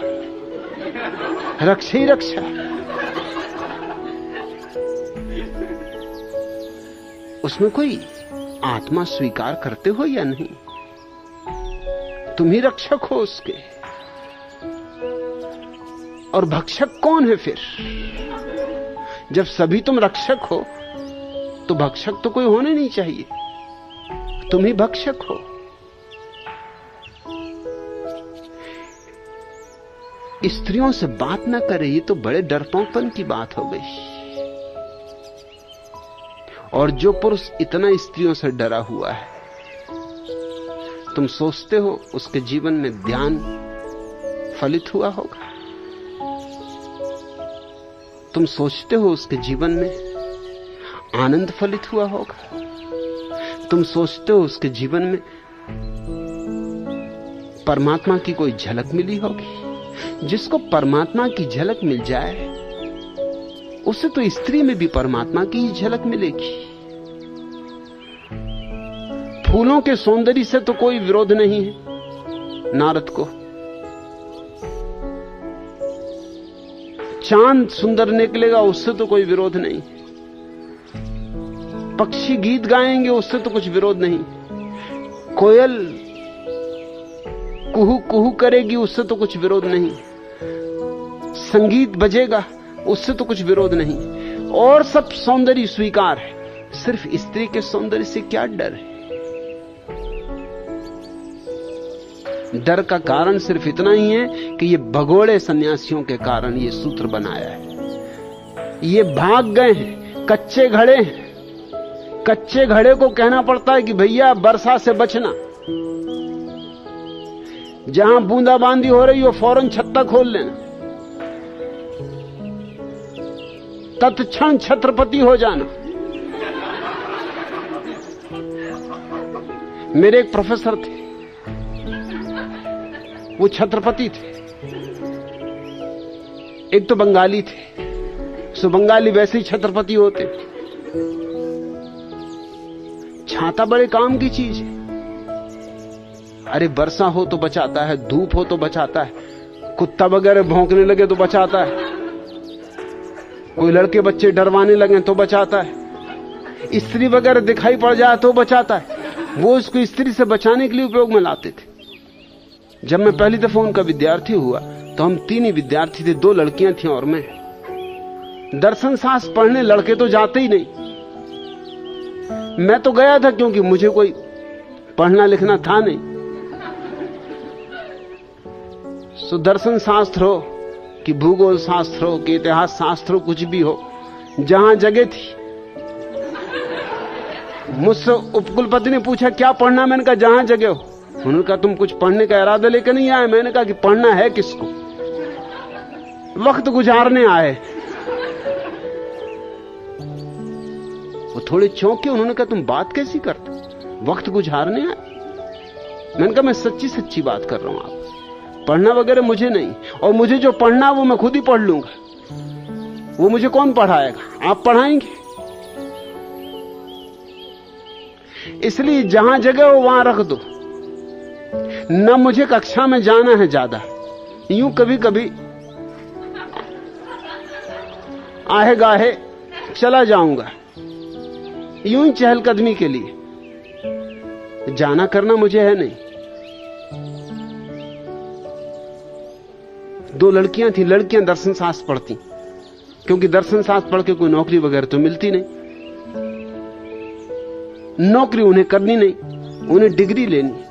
रक्षा ही रक्षा। उसमें कोई आत्मा स्वीकार करते हो या नहीं? तुम ही रक्षक हो उसके, और भक्षक कौन है फिर? जब सभी तुम रक्षक हो तो भक्षक तो कोई होने नहीं चाहिए, तुम ही भक्षक हो। स्त्रियों से बात ना करे, ये तो बड़े डरपोकपन की बात हो गई। और जो पुरुष इतना स्त्रियों से डरा हुआ है, तुम सोचते हो उसके जीवन में ध्यान फलित हुआ होगा? तुम सोचते हो उसके जीवन में आनंद फलित हुआ होगा? तुम सोचते हो उसके जीवन में परमात्मा की कोई झलक मिली होगी? जिसको परमात्मा की झलक मिल जाए उसे तो स्त्री में भी परमात्मा की ही झलक मिलेगी। फूलों के सौंदर्य से तो कोई विरोध नहीं है नारद को। चांद सुंदर निकलेगा उससे तो कोई विरोध नहीं। पक्षी गीत गाएंगे उससे तो कुछ विरोध नहीं। कोयल कुहू कुहू करेगी उससे तो कुछ विरोध नहीं। संगीत बजेगा उससे तो कुछ विरोध नहीं। और सब सौंदर्य स्वीकार है, सिर्फ स्त्री के सौंदर्य से क्या डर है? डर का कारण सिर्फ इतना ही है कि ये भगोड़े सन्यासियों के कारण ये सूत्र बनाया है। ये भाग गए हैं, कच्चे घड़े हैं। कच्चे घड़े को कहना पड़ता है कि भैया वर्षा से बचना, जहां बूंदाबांदी हो रही हो फौरन छत्ता खोल लेना, तत्क्षण छत्रपति हो जाना। मेरे एक प्रोफेसर थे, वो छत्रपति थे। एक तो बंगाली थे, सो बंगाली वैसे ही छत्रपति होते। छाता बड़े काम की चीज है। अरे वर्षा हो तो बचाता है, धूप हो तो बचाता है, कुत्ता वगैरह भौंकने लगे तो बचाता है, कोई लड़के बच्चे डरवाने लगे तो बचाता है, स्त्री वगैरह दिखाई पड़ जाए तो बचाता है। वो इसको स्त्री से बचाने के लिए उपयोग में लाते थे। जब मैं पहली दफा उनका विद्यार्थी हुआ तो हम 3 ही विद्यार्थी थे, 2 लड़कियां थीं और मैं। दर्शन शास्त्र पढ़ने लड़के तो जाते ही नहीं। मैं तो गया था क्योंकि मुझे कोई पढ़ना लिखना था नहीं। सो दर्शन शास्त्र हो कि भूगोल शास्त्र हो कि इतिहास शास्त्र हो, कुछ भी हो, जहां जगह थी। मुझसे उपकुलपति ने पूछा क्या पढ़ना, मैंने कहा जहां जगह हो। उन्होंने कहा तुम कुछ पढ़ने का इरादा लेकर नहीं आए? मैंने कहा कि पढ़ना है किसको, वक्त गुजारने आए। वो थोड़े चौंके, उन्होंने कहा तुम बात कैसी करते, वक्त गुजारने आए? मैंने कहा मैं सच्ची सच्ची बात कर रहा हूं, आप पढ़ना वगैरह मुझे नहीं, और मुझे जो पढ़ना वो मैं खुद ही पढ़ लूंगा, वो मुझे कौन पढ़ाएगा, आप पढ़ाएंगे। इसलिए जहां जगह हो वहां रख दो। न मुझे कक्षा में जाना है ज्यादा, यूं कभी कभी आहे गाहे चला जाऊंगा, यूं ही चहलकदमी के लिए। जाना करना मुझे है नहीं। 2 लड़कियां थी, लड़कियां दर्शन शास्त्र पढ़ती, क्योंकि दर्शन शास्त्र पढ़ के कोई नौकरी वगैरह तो मिलती नहीं, नौकरी उन्हें करनी नहीं, उन्हें डिग्री लेनी,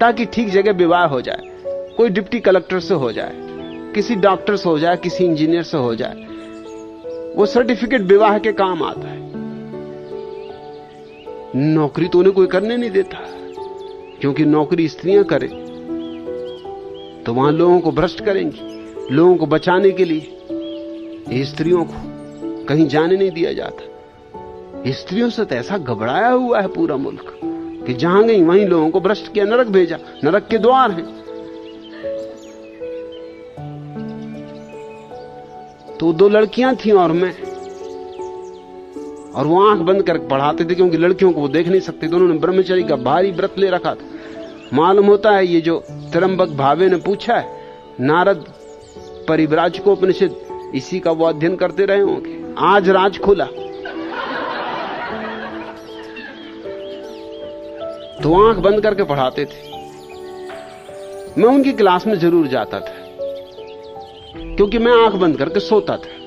ताकि ठीक जगह विवाह हो जाए, कोई डिप्टी कलेक्टर से हो जाए, किसी डॉक्टर से हो जाए, किसी इंजीनियर से हो जाए, वो सर्टिफिकेट विवाह के काम आता है। नौकरी तो उन्हें कोई करने नहीं देता, क्योंकि नौकरी स्त्रियां करें तो वहां लोगों को भ्रष्ट करेंगी। लोगों को बचाने के लिए स्त्रियों को कहीं जाने नहीं दिया जाता। स्त्रियों से तो ऐसा घबराया हुआ है पूरा मुल्क कि जहां गई वहीं लोगों को भ्रष्ट किया, नरक भेजा, नरक के द्वार हैं। तो 2 लड़कियां थीं और मैं, और वो आंख बंद करके पढ़ाते थे, क्योंकि लड़कियों को वो देख नहीं सकते थे। उन्होंने ब्रह्मचर्य का भारी व्रत ले रखा था। मालूम होता है ये जो त्र्यंबक भावे ने पूछा है, नारद परिव्राजकोपनिषद, इसी का वो अध्ययन करते रहे होंगे। आज राज खुला। तो आंख बंद करके पढ़ाते थे। मैं उनकी क्लास में जरूर जाता था, क्योंकि मैं आंख बंद करके सोता था।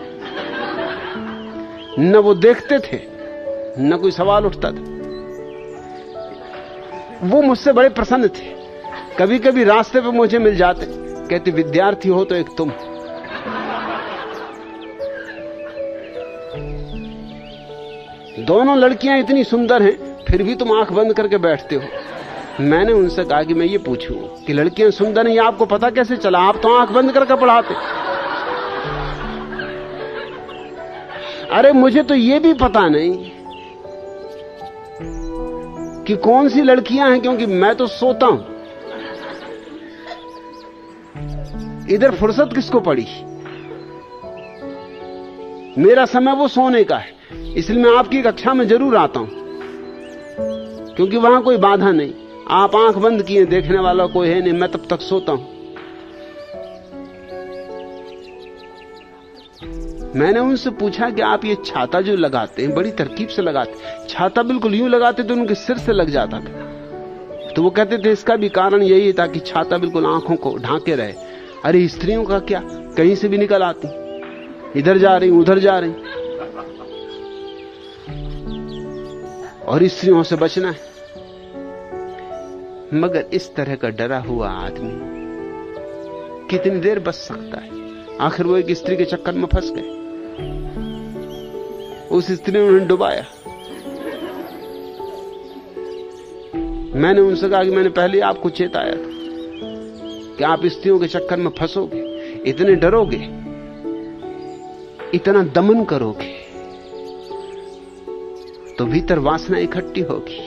न वो देखते थे, न कोई सवाल उठता था। वो मुझसे बड़े प्रसन्न थे। कभी कभी रास्ते पे मुझे मिल जाते, कहते विद्यार्थी हो तो एक तुम। दोनों लड़कियां इतनी सुंदर हैं, फिर भी तुम आंख बंद करके बैठते हो। मैंने उनसे कहा कि मैं ये पूछूं कि लड़कियां सुंदर हैं, ये आपको पता कैसे चला? आप तो आंख बंद करके पढ़ाते। अरे मुझे तो ये भी पता नहीं कि कौन सी लड़कियां हैं, क्योंकि मैं तो सोता हूं। इधर फुर्सत किसको पड़ी? मेरा समय वो सोने का है, इसलिए मैं आपकी कक्षा में जरूर आता हूं, क्योंकि वहां कोई बाधा नहीं। आप आंख बंद किए, देखने वाला कोई है नहीं, मैं तब तक सोता हूं। मैंने उनसे पूछा कि आप ये छाता जो लगाते हैं, बड़ी तरकीब से लगाते, छाता बिल्कुल यूं लगाते तो उनके सिर से लग जाता था। तो वो कहते थे इसका भी कारण यही है ताकि छाता बिल्कुल आंखों को ढांके रहे। अरे स्त्रियों का क्या, कहीं से भी निकल आती, इधर जा रही उधर जा रही, और स्त्रियों से बचना है। मगर इस तरह का डरा हुआ आदमी कितनी देर बच सकता है? आखिर वो एक स्त्री के चक्कर में फंस गए। उस स्त्री ने उन्हें डुबाया। मैंने उनसे कहा कि मैंने पहले आपको चेताया था कि आप स्त्रियों के चक्कर में फंसोगे, इतने डरोगे, इतना दमन करोगे तो भीतर वासना इकट्ठी होगी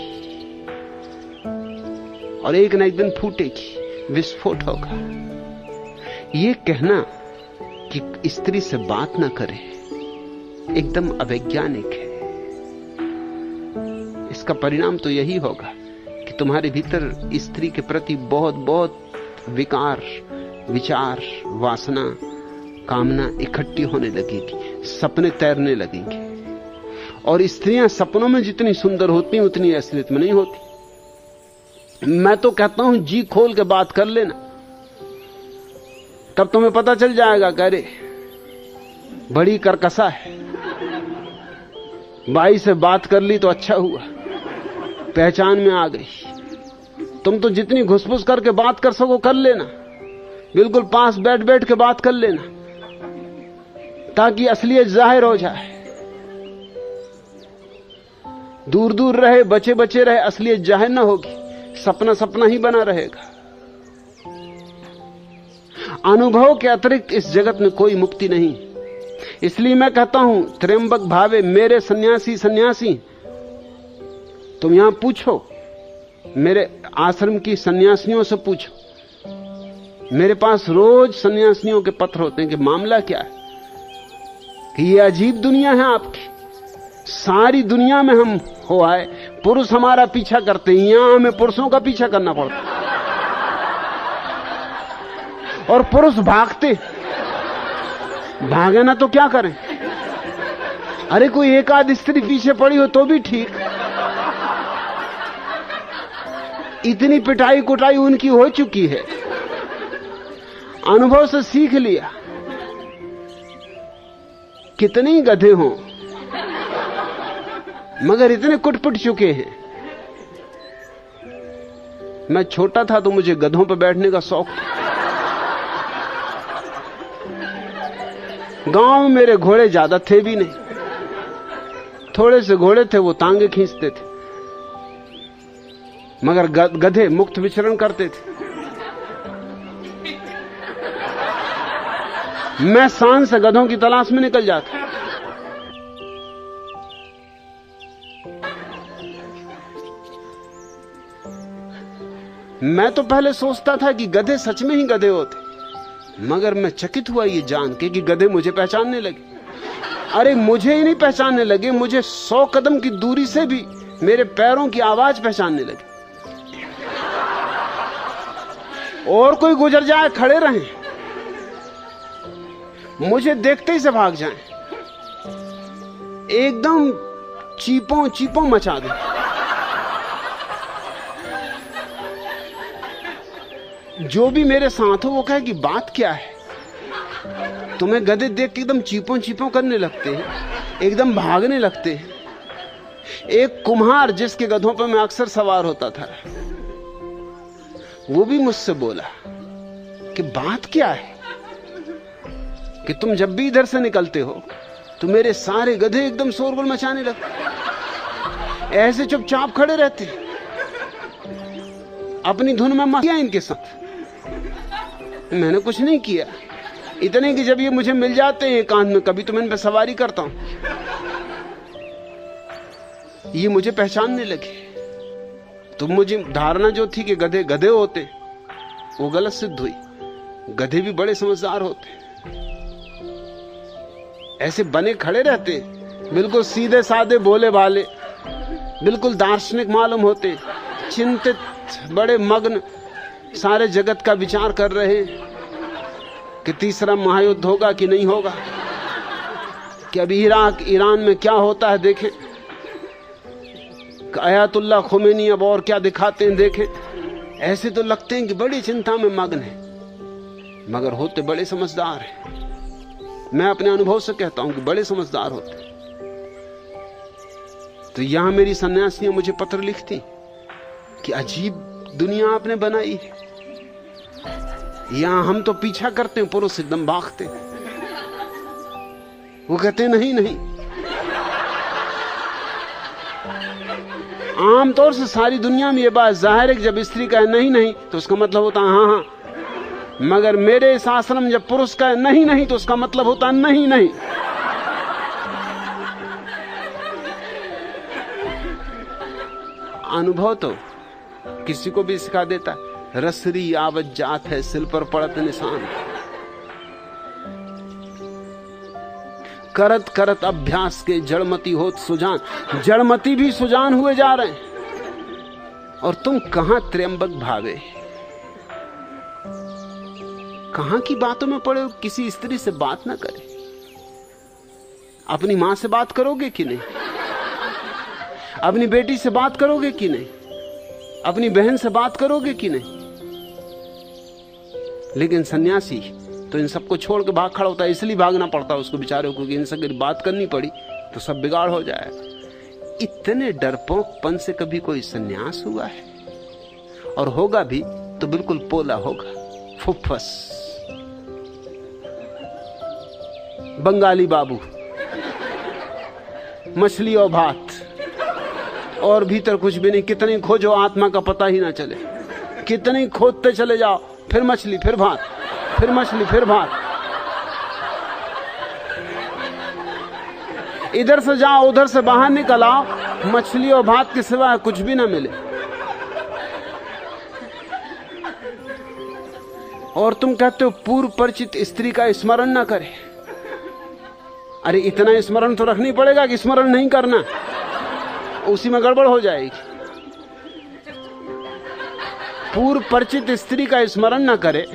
और एक न एक दिन फूटेगी, विस्फोट होगा। ये कहना कि स्त्री से बात ना करे एकदम अवैज्ञानिक है। इसका परिणाम तो यही होगा कि तुम्हारे भीतर स्त्री के प्रति बहुत बहुत विकार, विचार, वासना, कामना इकट्ठी होने लगेगी, सपने तैरने लगेंगे। और स्त्रियां सपनों में जितनी सुंदर होती हैं उतनी असलियत में नहीं होती। मैं तो कहता हूं जी खोल के बात कर लेना, तब तुम्हें पता चल जाएगा कि अरे बड़ी करकसा है, बाई से बात कर ली तो अच्छा हुआ, पहचान में आ गई। तुम तो जितनी घुसपुस करके बात कर सको कर लेना, बिल्कुल पास बैठ बैठ के बात कर लेना, ताकि असलियत जाहिर हो जाए। दूर दूर रहे, बचे बचे रहे, असलियत जाहिर ना होगी, सपना सपना ही बना रहेगा। अनुभव के अतिरिक्त इस जगत में कोई मुक्ति नहीं। इसलिए मैं कहता हूं त्र्यंबक भावे मेरे सन्यासी सन्यासी, तुम यहां पूछो, मेरे आश्रम की सन्यासियों से पूछो। मेरे पास रोज सन्यासियों के पत्र होते हैं कि मामला क्या है, कि ये अजीब दुनिया है आपकी। सारी दुनिया में हम हो आए, पुरुष हमारा पीछा करते हैं, यहां हमें पुरुषों का पीछा करना पड़ता है, और पुरुष भागते। भागे ना तो क्या करें? अरे कोई एक आध स्त्री पीछे पड़ी हो तो भी ठीक, इतनी पिटाई कुटाई उनकी हो चुकी है, अनुभव से सीख लिया। कितने गधे हों मगर इतने कुट-पुट चुके हैं। मैं छोटा था तो मुझे गधों पर बैठने का शौक था। गांव में मेरे घोड़े ज्यादा थे भी नहीं, थोड़े से घोड़े थे, वो तांगे खींचते थे, मगर गधे मुक्त विचरण करते थे। मैं शान से गधों की तलाश में निकल जाता। मैं तो पहले सोचता था कि गधे सच में ही गधे होते, मगर मैं चकित हुआ ये जान के कि गधे मुझे पहचानने लगे। अरे मुझे ही नहीं पहचानने लगे, मुझे 100 कदम की दूरी से भी मेरे पैरों की आवाज पहचानने लगे। और कोई गुजर जाए खड़े रहें, मुझे देखते ही से भाग जाएं, एकदम चीपों चीपों मचा दें। जो भी मेरे साथ हो वो कहे कि बात क्या है, तुम्हें गधे देख के एकदम चीपों चीपों करने लगते हैं, एकदम भागने लगते हैं। एक कुम्हार जिसके गधों पर मैं अक्सर सवार होता था, वो भी मुझसे बोला कि बात क्या है कि तुम जब भी इधर से निकलते हो तो मेरे सारे गधे एकदम शोरगुल मचाने लगते, ऐसे चुपचाप खड़े रहते, अपनी धुन में मस्त इनके साथ। मैंने कुछ नहीं किया, इतने कि जब ये मुझे मिल जाते हैं एकांत में, कभी तो मैं इन पर सवारी करता हूं, ये मुझे पहचानने लगे। तो मुझे धारणा जो थी कि गधे गधे होते, वो गलत सिद्ध हुई। गधे भी बड़े समझदार होते, ऐसे बने खड़े रहते, बिल्कुल सीधे साधे भोले भाले, बिल्कुल दार्शनिक मालूम होते, चिंतित, बड़े मग्न, सारे जगत का विचार कर रहे कि तीसरा महायुद्ध होगा कि नहीं होगा, कि अभी इराक ईरान में क्या होता है देखें, अयातुल्लाह खोमेनी अब और क्या दिखाते हैं देखें। ऐसे तो लगते हैं कि बड़ी चिंता में मग्न है, मगर होते बड़े समझदार हैं। मैं अपने अनुभव से कहता हूं कि बड़े समझदार होते। तो यहां मेरी सन्यासियां मुझे पत्र लिखती कि अजीब दुनिया आपने बनाई है, यहां हम तो पीछा करते हैं, पुरुष एकदम भागते। वो कहते नहीं नहीं, आमतौर से सारी दुनिया में ये बात जाहिर है कि जब स्त्री कहे नहीं नहीं तो उसका मतलब होता है हाँ हाँ, मगर मेरे इस आश्रम में जब पुरुष कहे नहीं नहीं तो उसका मतलब होता है नहीं नहीं। अनुभव तो किसी को भी सिखा देता है, रसरी आवत जात है सिल पर पड़त निशान, करत करत अभ्यास के जड़मती होत सुजान। जड़मती भी सुजान हुए जा रहे हैं, और तुम कहां त्र्यंबक भावे, कहां की बातों में पड़े हो। किसी स्त्री से बात ना करे, अपनी मां से बात करोगे कि नहीं, अपनी बेटी से बात करोगे कि नहीं, अपनी बहन से बात करोगे कि नहीं। लेकिन सन्यासी तो इन सबको छोड़ के भाग खड़ा होता है, इसलिए भागना पड़ता है उसको बेचारे को कि इनसे अगर बात करनी पड़ी तो सब बिगाड़ हो जाएगा। इतने डरपोकपन से कभी कोई सन्यास हुआ है, और होगा भी तो बिल्कुल पोला होगा, फुफ्फस, बंगाली बाबू, मछली और भात, और भीतर कुछ भी नहीं। कितनी खोजो आत्मा का पता ही ना चले, कितनी खोदते चले जाओ, फिर मछली फिर भात, फिर मछली फिर भात, इधर से जाओ उधर से बाहर निकल आओ, मछली और भात के सिवा कुछ भी ना मिले। और तुम कहते हो पूर्व परिचित स्त्री का स्मरण ना करे। अरे इतना स्मरण तो रखनी पड़ेगा कि स्मरण नहीं करना, उसी में गड़बड़ हो जाएगी। पूर्व परिचित स्त्री का स्मरण ना करे,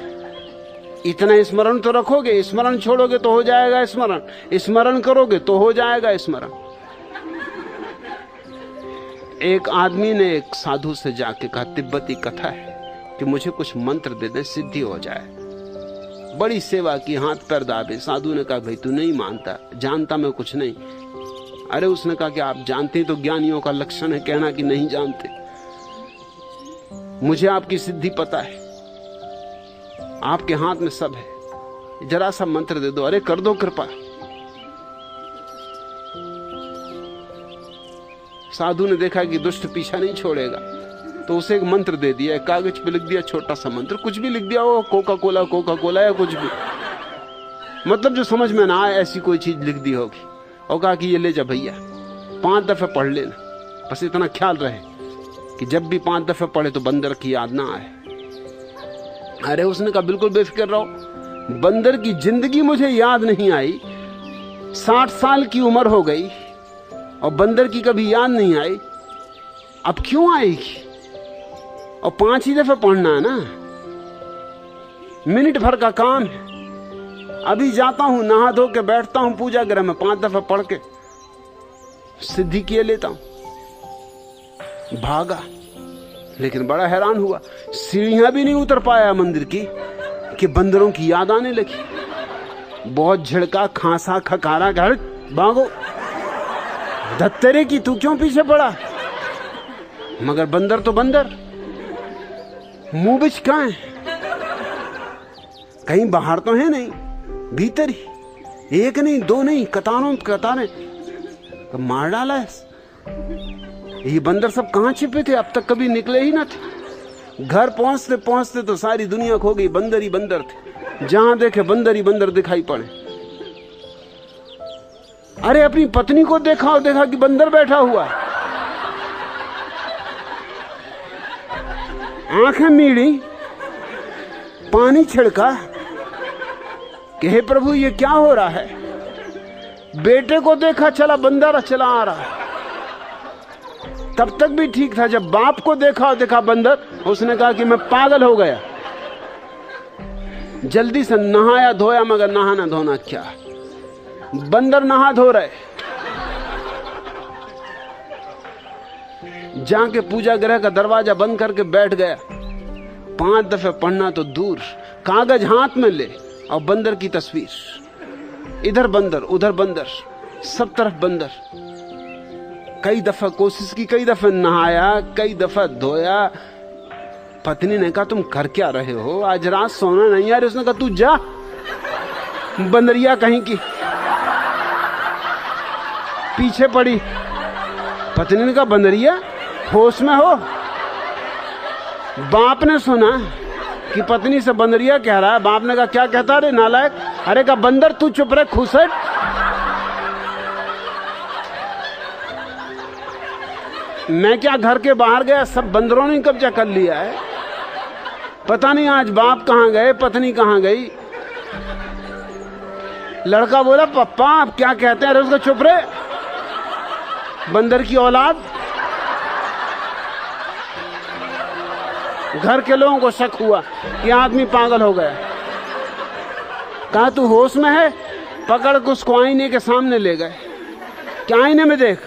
इतना स्मरण तो रखोगे। स्मरण छोड़ोगे तो हो जाएगा स्मरण, स्मरण करोगे तो हो जाएगा स्मरण। एक आदमी ने एक साधु से जाके कहा, तिब्बती कथा है कि मुझे कुछ मंत्र दे दे, सिद्धि हो जाए। बड़ी सेवा की, हाथ पैर दाबे। साधु ने कहा, भाई तू नहीं मानता, जानता मैं कुछ नहीं। अरे उसने कहा कि आप जानते तो ज्ञानियों का लक्षण है कहना कि नहीं जानते। मुझे आपकी सिद्धि पता है, आपके हाथ में सब है, जरा सा मंत्र दे दो। अरे कर दो कृपा। साधु ने देखा कि दुष्ट पीछा नहीं छोड़ेगा, तो उसे एक मंत्र दे दिया। कागज पे लिख दिया छोटा सा मंत्र, कुछ भी लिख दिया, वो कोका कोला या कुछ भी, मतलब जो समझ में ना आए ऐसी कोई चीज लिख दी होगी। और कहा कि ये ले जा भैया, 5 दफे पढ़ लेना, बस इतना ख्याल रहे कि जब भी 5 दफे पढ़े तो बंदर की याद ना आए। अरे उसने कहा, बिल्कुल बेफिक्र रहो, बंदर की जिंदगी मुझे याद नहीं आई। 60 साल की उम्र हो गई और बंदर की कभी याद नहीं आई, अब क्यों आएगी? और 5 ही दफे पढ़ना है ना, मिनट भर का काम है। अभी जाता हूं, नहा धो के बैठता हूं पूजा गृह में, 5 दफे पढ़ के सिद्धि किए लेता हूं। भागा, लेकिन बड़ा हैरान हुआ, सीढ़ियां भी नहीं उतर पाया मंदिर की कि बंदरों की याद आने लगी। बहुत झिड़का, खांसा, खकारा, घर भागो, धत्तेरे की तू क्यों पीछे पड़ा? मगर बंदर तो बंदर, मुंह बिच कहां है? कहीं बाहर तो है नहीं, भीतर ही। एक नहीं, 2 नहीं, कतारों कतारें तो मार डाला है। ये बंदर सब कहां छिपे थे? अब तक कभी निकले ही ना थे। घर पहुंचते पहुंचते तो सारी दुनिया खो गई, बंदर ही बंदर थे। जहां देखे बंदर ही बंदर दिखाई पड़े। अरे अपनी पत्नी को देखा और देखा कि बंदर बैठा हुआ है, आंखें मीड़ी, पानी छिड़का कि हे प्रभु ये क्या हो रहा है? बेटे को देखा, चला बंदर चला आ रहा है। तब तक भी ठीक था, जब बाप को देखा और देखा बंदर, उसने कहा कि मैं पागल हो गया। जल्दी से नहाया धोया, मगर नहाना धोना क्या, बंदर नहा धो रहे। जाके पूजा गृह का दरवाजा बंद करके बैठ गया। 5 दफे पढ़ना तो दूर, कागज हाथ में ले और बंदर की तस्वीर, इधर बंदर उधर बंदर, सब तरफ बंदर। कई दफा कोशिश की, कई दफा नहाया, कई दफा धोया। पत्नी ने कहा, तुम कर क्या रहे हो? आज रात सोना नहीं आ रहा। उसने कहा, तू जा, बंदरिया कहीं की पीछे पड़ी। पत्नी ने कहा, बंदरिया होश में हो? बाप ने सुना कि पत्नी से बंदरिया कह रहा है। बाप ने कहा, क्या कहता रे नालायक? अरे कहा, बंदर तू चुप रहे, खुसट। मैं क्या घर के बाहर गया, सब बंदरों ने कब्जा कर लिया है। पता नहीं आज बाप कहां गए, पत्नी कहां गई। लड़का बोला, पप्पा आप क्या कहते हैं? अरे उसको चुप रहे, बंदर की औलाद। घर के लोगों को शक हुआ कि आदमी पागल हो गया। कहा, तू होश में है? पकड़ के उसको आईने के सामने ले गए। क्या आईने में देख?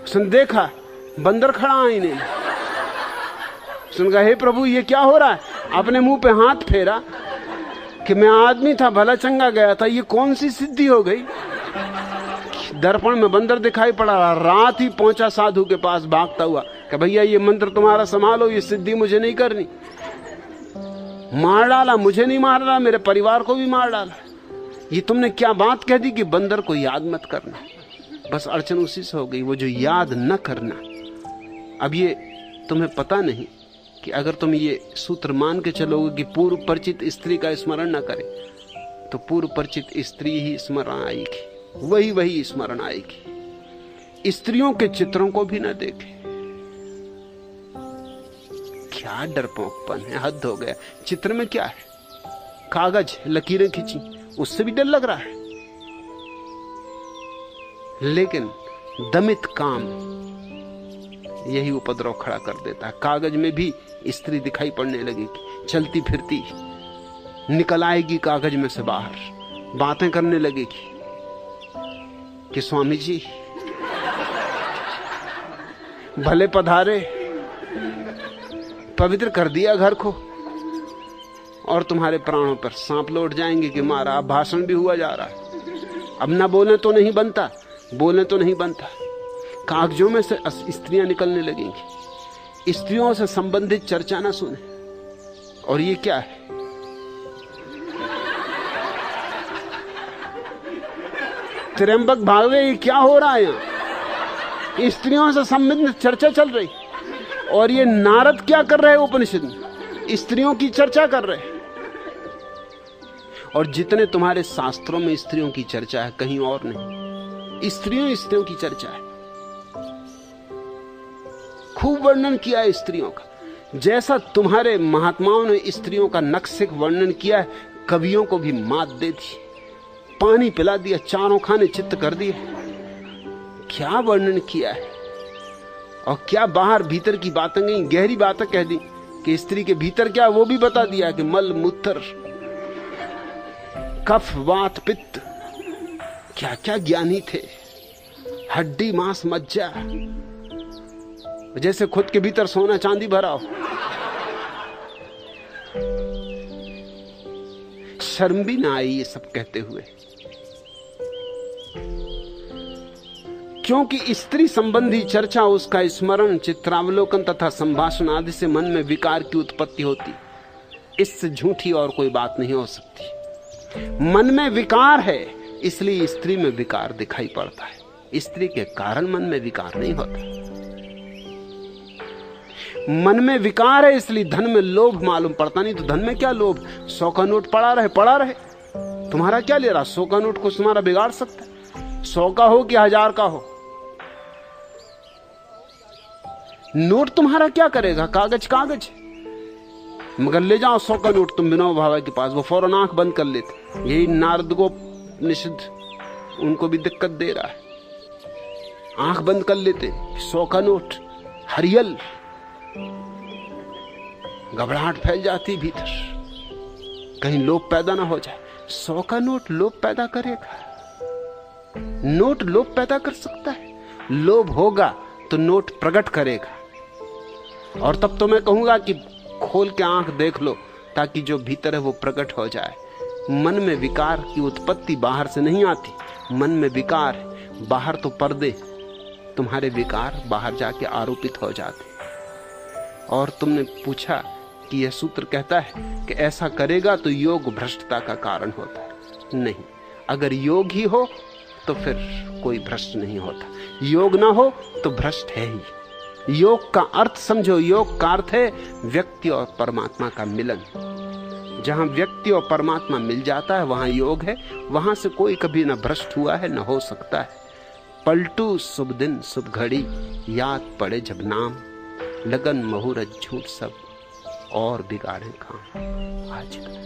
उसने देखा बंदर खड़ा आईने में। उसने कहा, हे प्रभु ये क्या हो रहा है? अपने मुंह पे हाथ फेरा कि मैं आदमी था, भला चंगा गया था, ये कौन सी सिद्धि हो गई? दर्पण में बंदर दिखाई पड़ा। रात ही पहुंचा साधु के पास भागता हुआ कि भैया ये मंत्र तुम्हारा संभालो, ये सिद्धि मुझे नहीं करनी। मार डाला, मुझे नहीं मार डाला, मेरे परिवार को भी मार डाला। ये तुमने क्या बात कह दी कि बंदर को याद मत करना? बस अड़चन उसी से हो गई, वो जो याद न करना। अब ये तुम्हें पता नहीं कि अगर तुम ये सूत्र मान के चलोगे कि पूर्व परिचित स्त्री का स्मरण न करे, तो पूर्व परिचित स्त्री ही स्मरण आएगी, वही स्मरण आएगी। स्त्रियों के चित्रों को भी न देखे। क्या डरपोकपन है, हद हो गया। चित्र में क्या है? कागज, लकीरें खींची, उससे भी डर लग रहा है। लेकिन दमित काम यही उपद्रव खड़ा कर देता है। कागज में भी स्त्री दिखाई पड़ने लगेगी, चलती फिरती निकल आएगी कागज में से बाहर, बातें करने लगेगी कि स्वामी जी भले पधारे, पवित्र कर दिया घर को, और तुम्हारे प्राणों पर सांप लौट जाएंगे कि मारा। अब भाषण भी हुआ जा रहा है, अब ना बोले तो नहीं बनता, बोले तो नहीं बनता। कागजों में से स्त्रियां निकलने लगेंगी, स्त्रियों से संबंधित चर्चा ना सुने। और ये क्या है? त्र्यंबक भावे, ये क्या हो रहा है यहां? स्त्रियों से संबंधित चर्चा चल रही, और ये नारद क्या कर रहे हैं? उपनिषद में स्त्रियों की चर्चा कर रहे हैं। और जितने तुम्हारे शास्त्रों में स्त्रियों की चर्चा है, कहीं और नहीं। स्त्रियों की चर्चा है। खूब वर्णन किया है स्त्रियों का, जैसा तुम्हारे महात्माओं ने स्त्रियों का नक्सिक वर्णन किया है। कवियों को भी मात दे दी, पानी पिला दिया, चारों खाने चित्त कर दिए। क्या वर्णन किया है, और क्या बाहर भीतर की बातें गई, गहरी बातें कह दी कि स्त्री के भीतर क्या, वो भी बता दिया कि मल मूत्र कफ वात पित्त, क्या क्या ज्ञानी थे। हड्डी मांस मज्जा, जैसे खुद के भीतर सोना चांदी भरा हो। शर्म भी ना आई ये सब कहते हुए, क्योंकि स्त्री संबंधी चर्चा, उसका स्मरण, चित्रावलोकन तथा संभाषण आदि से मन में विकार की उत्पत्ति होती। इससे झूठी और कोई बात नहीं हो सकती। मन में विकार है, इसलिए स्त्री में विकार दिखाई पड़ता है। स्त्री के कारण मन में विकार नहीं होता। मन में विकार है, इसलिए धन में लोभ मालूम पड़ता। नहीं तो धन में क्या लोभ? 100 का नोट पड़ा रहे, तुम्हारा क्या ले रहा? 100 का नोट कुछ तुम्हारा बिगाड़ सकता है? 100 का हो कि 1000 का हो, नोट तुम्हारा क्या करेगा? कागज कागज। मगर ले जाओ 100 का नोट तुम विनोबा भावे के पास, वो फौरन आंख बंद कर लेते। यही नारद को निषिद्ध उनको भी दिक्कत दे रहा है, आंख बंद कर लेते। 100 का नोट हरियल, घबराहट फैल जाती भीतर, कहीं लोभ पैदा ना हो जाए। 100 का नोट लोभ पैदा करेगा? नोट लोभ पैदा कर सकता है? लोभ होगा तो नोट प्रकट करेगा, और तब तो मैं कहूंगा कि खोल के आंख देख लो, ताकि जो भीतर है वो प्रकट हो जाए। मन में विकार की उत्पत्ति बाहर से नहीं आती, मन में विकार है, बाहर तो पर्दे। तुम्हारे विकार बाहर जाके आरोपित हो जाते। और तुमने पूछा कि यह सूत्र कहता है कि ऐसा करेगा तो योग भ्रष्टता का कारण होता है। नहीं, अगर योग ही हो तो फिर कोई भ्रष्ट नहीं होता। योग ना हो तो भ्रष्ट है ही। योग का अर्थ समझो, योग का अर्थ है व्यक्ति और परमात्मा का मिलन। जहां व्यक्ति और परमात्मा मिल जाता है वहां योग है, वहां से कोई कभी न भ्रष्ट हुआ है न हो सकता है। पलटू शुभ दिन शुभ घड़ी, याद पड़े जब नाम, लगन मुहूर्त झूठ सब और बिगाड़े काम। आज का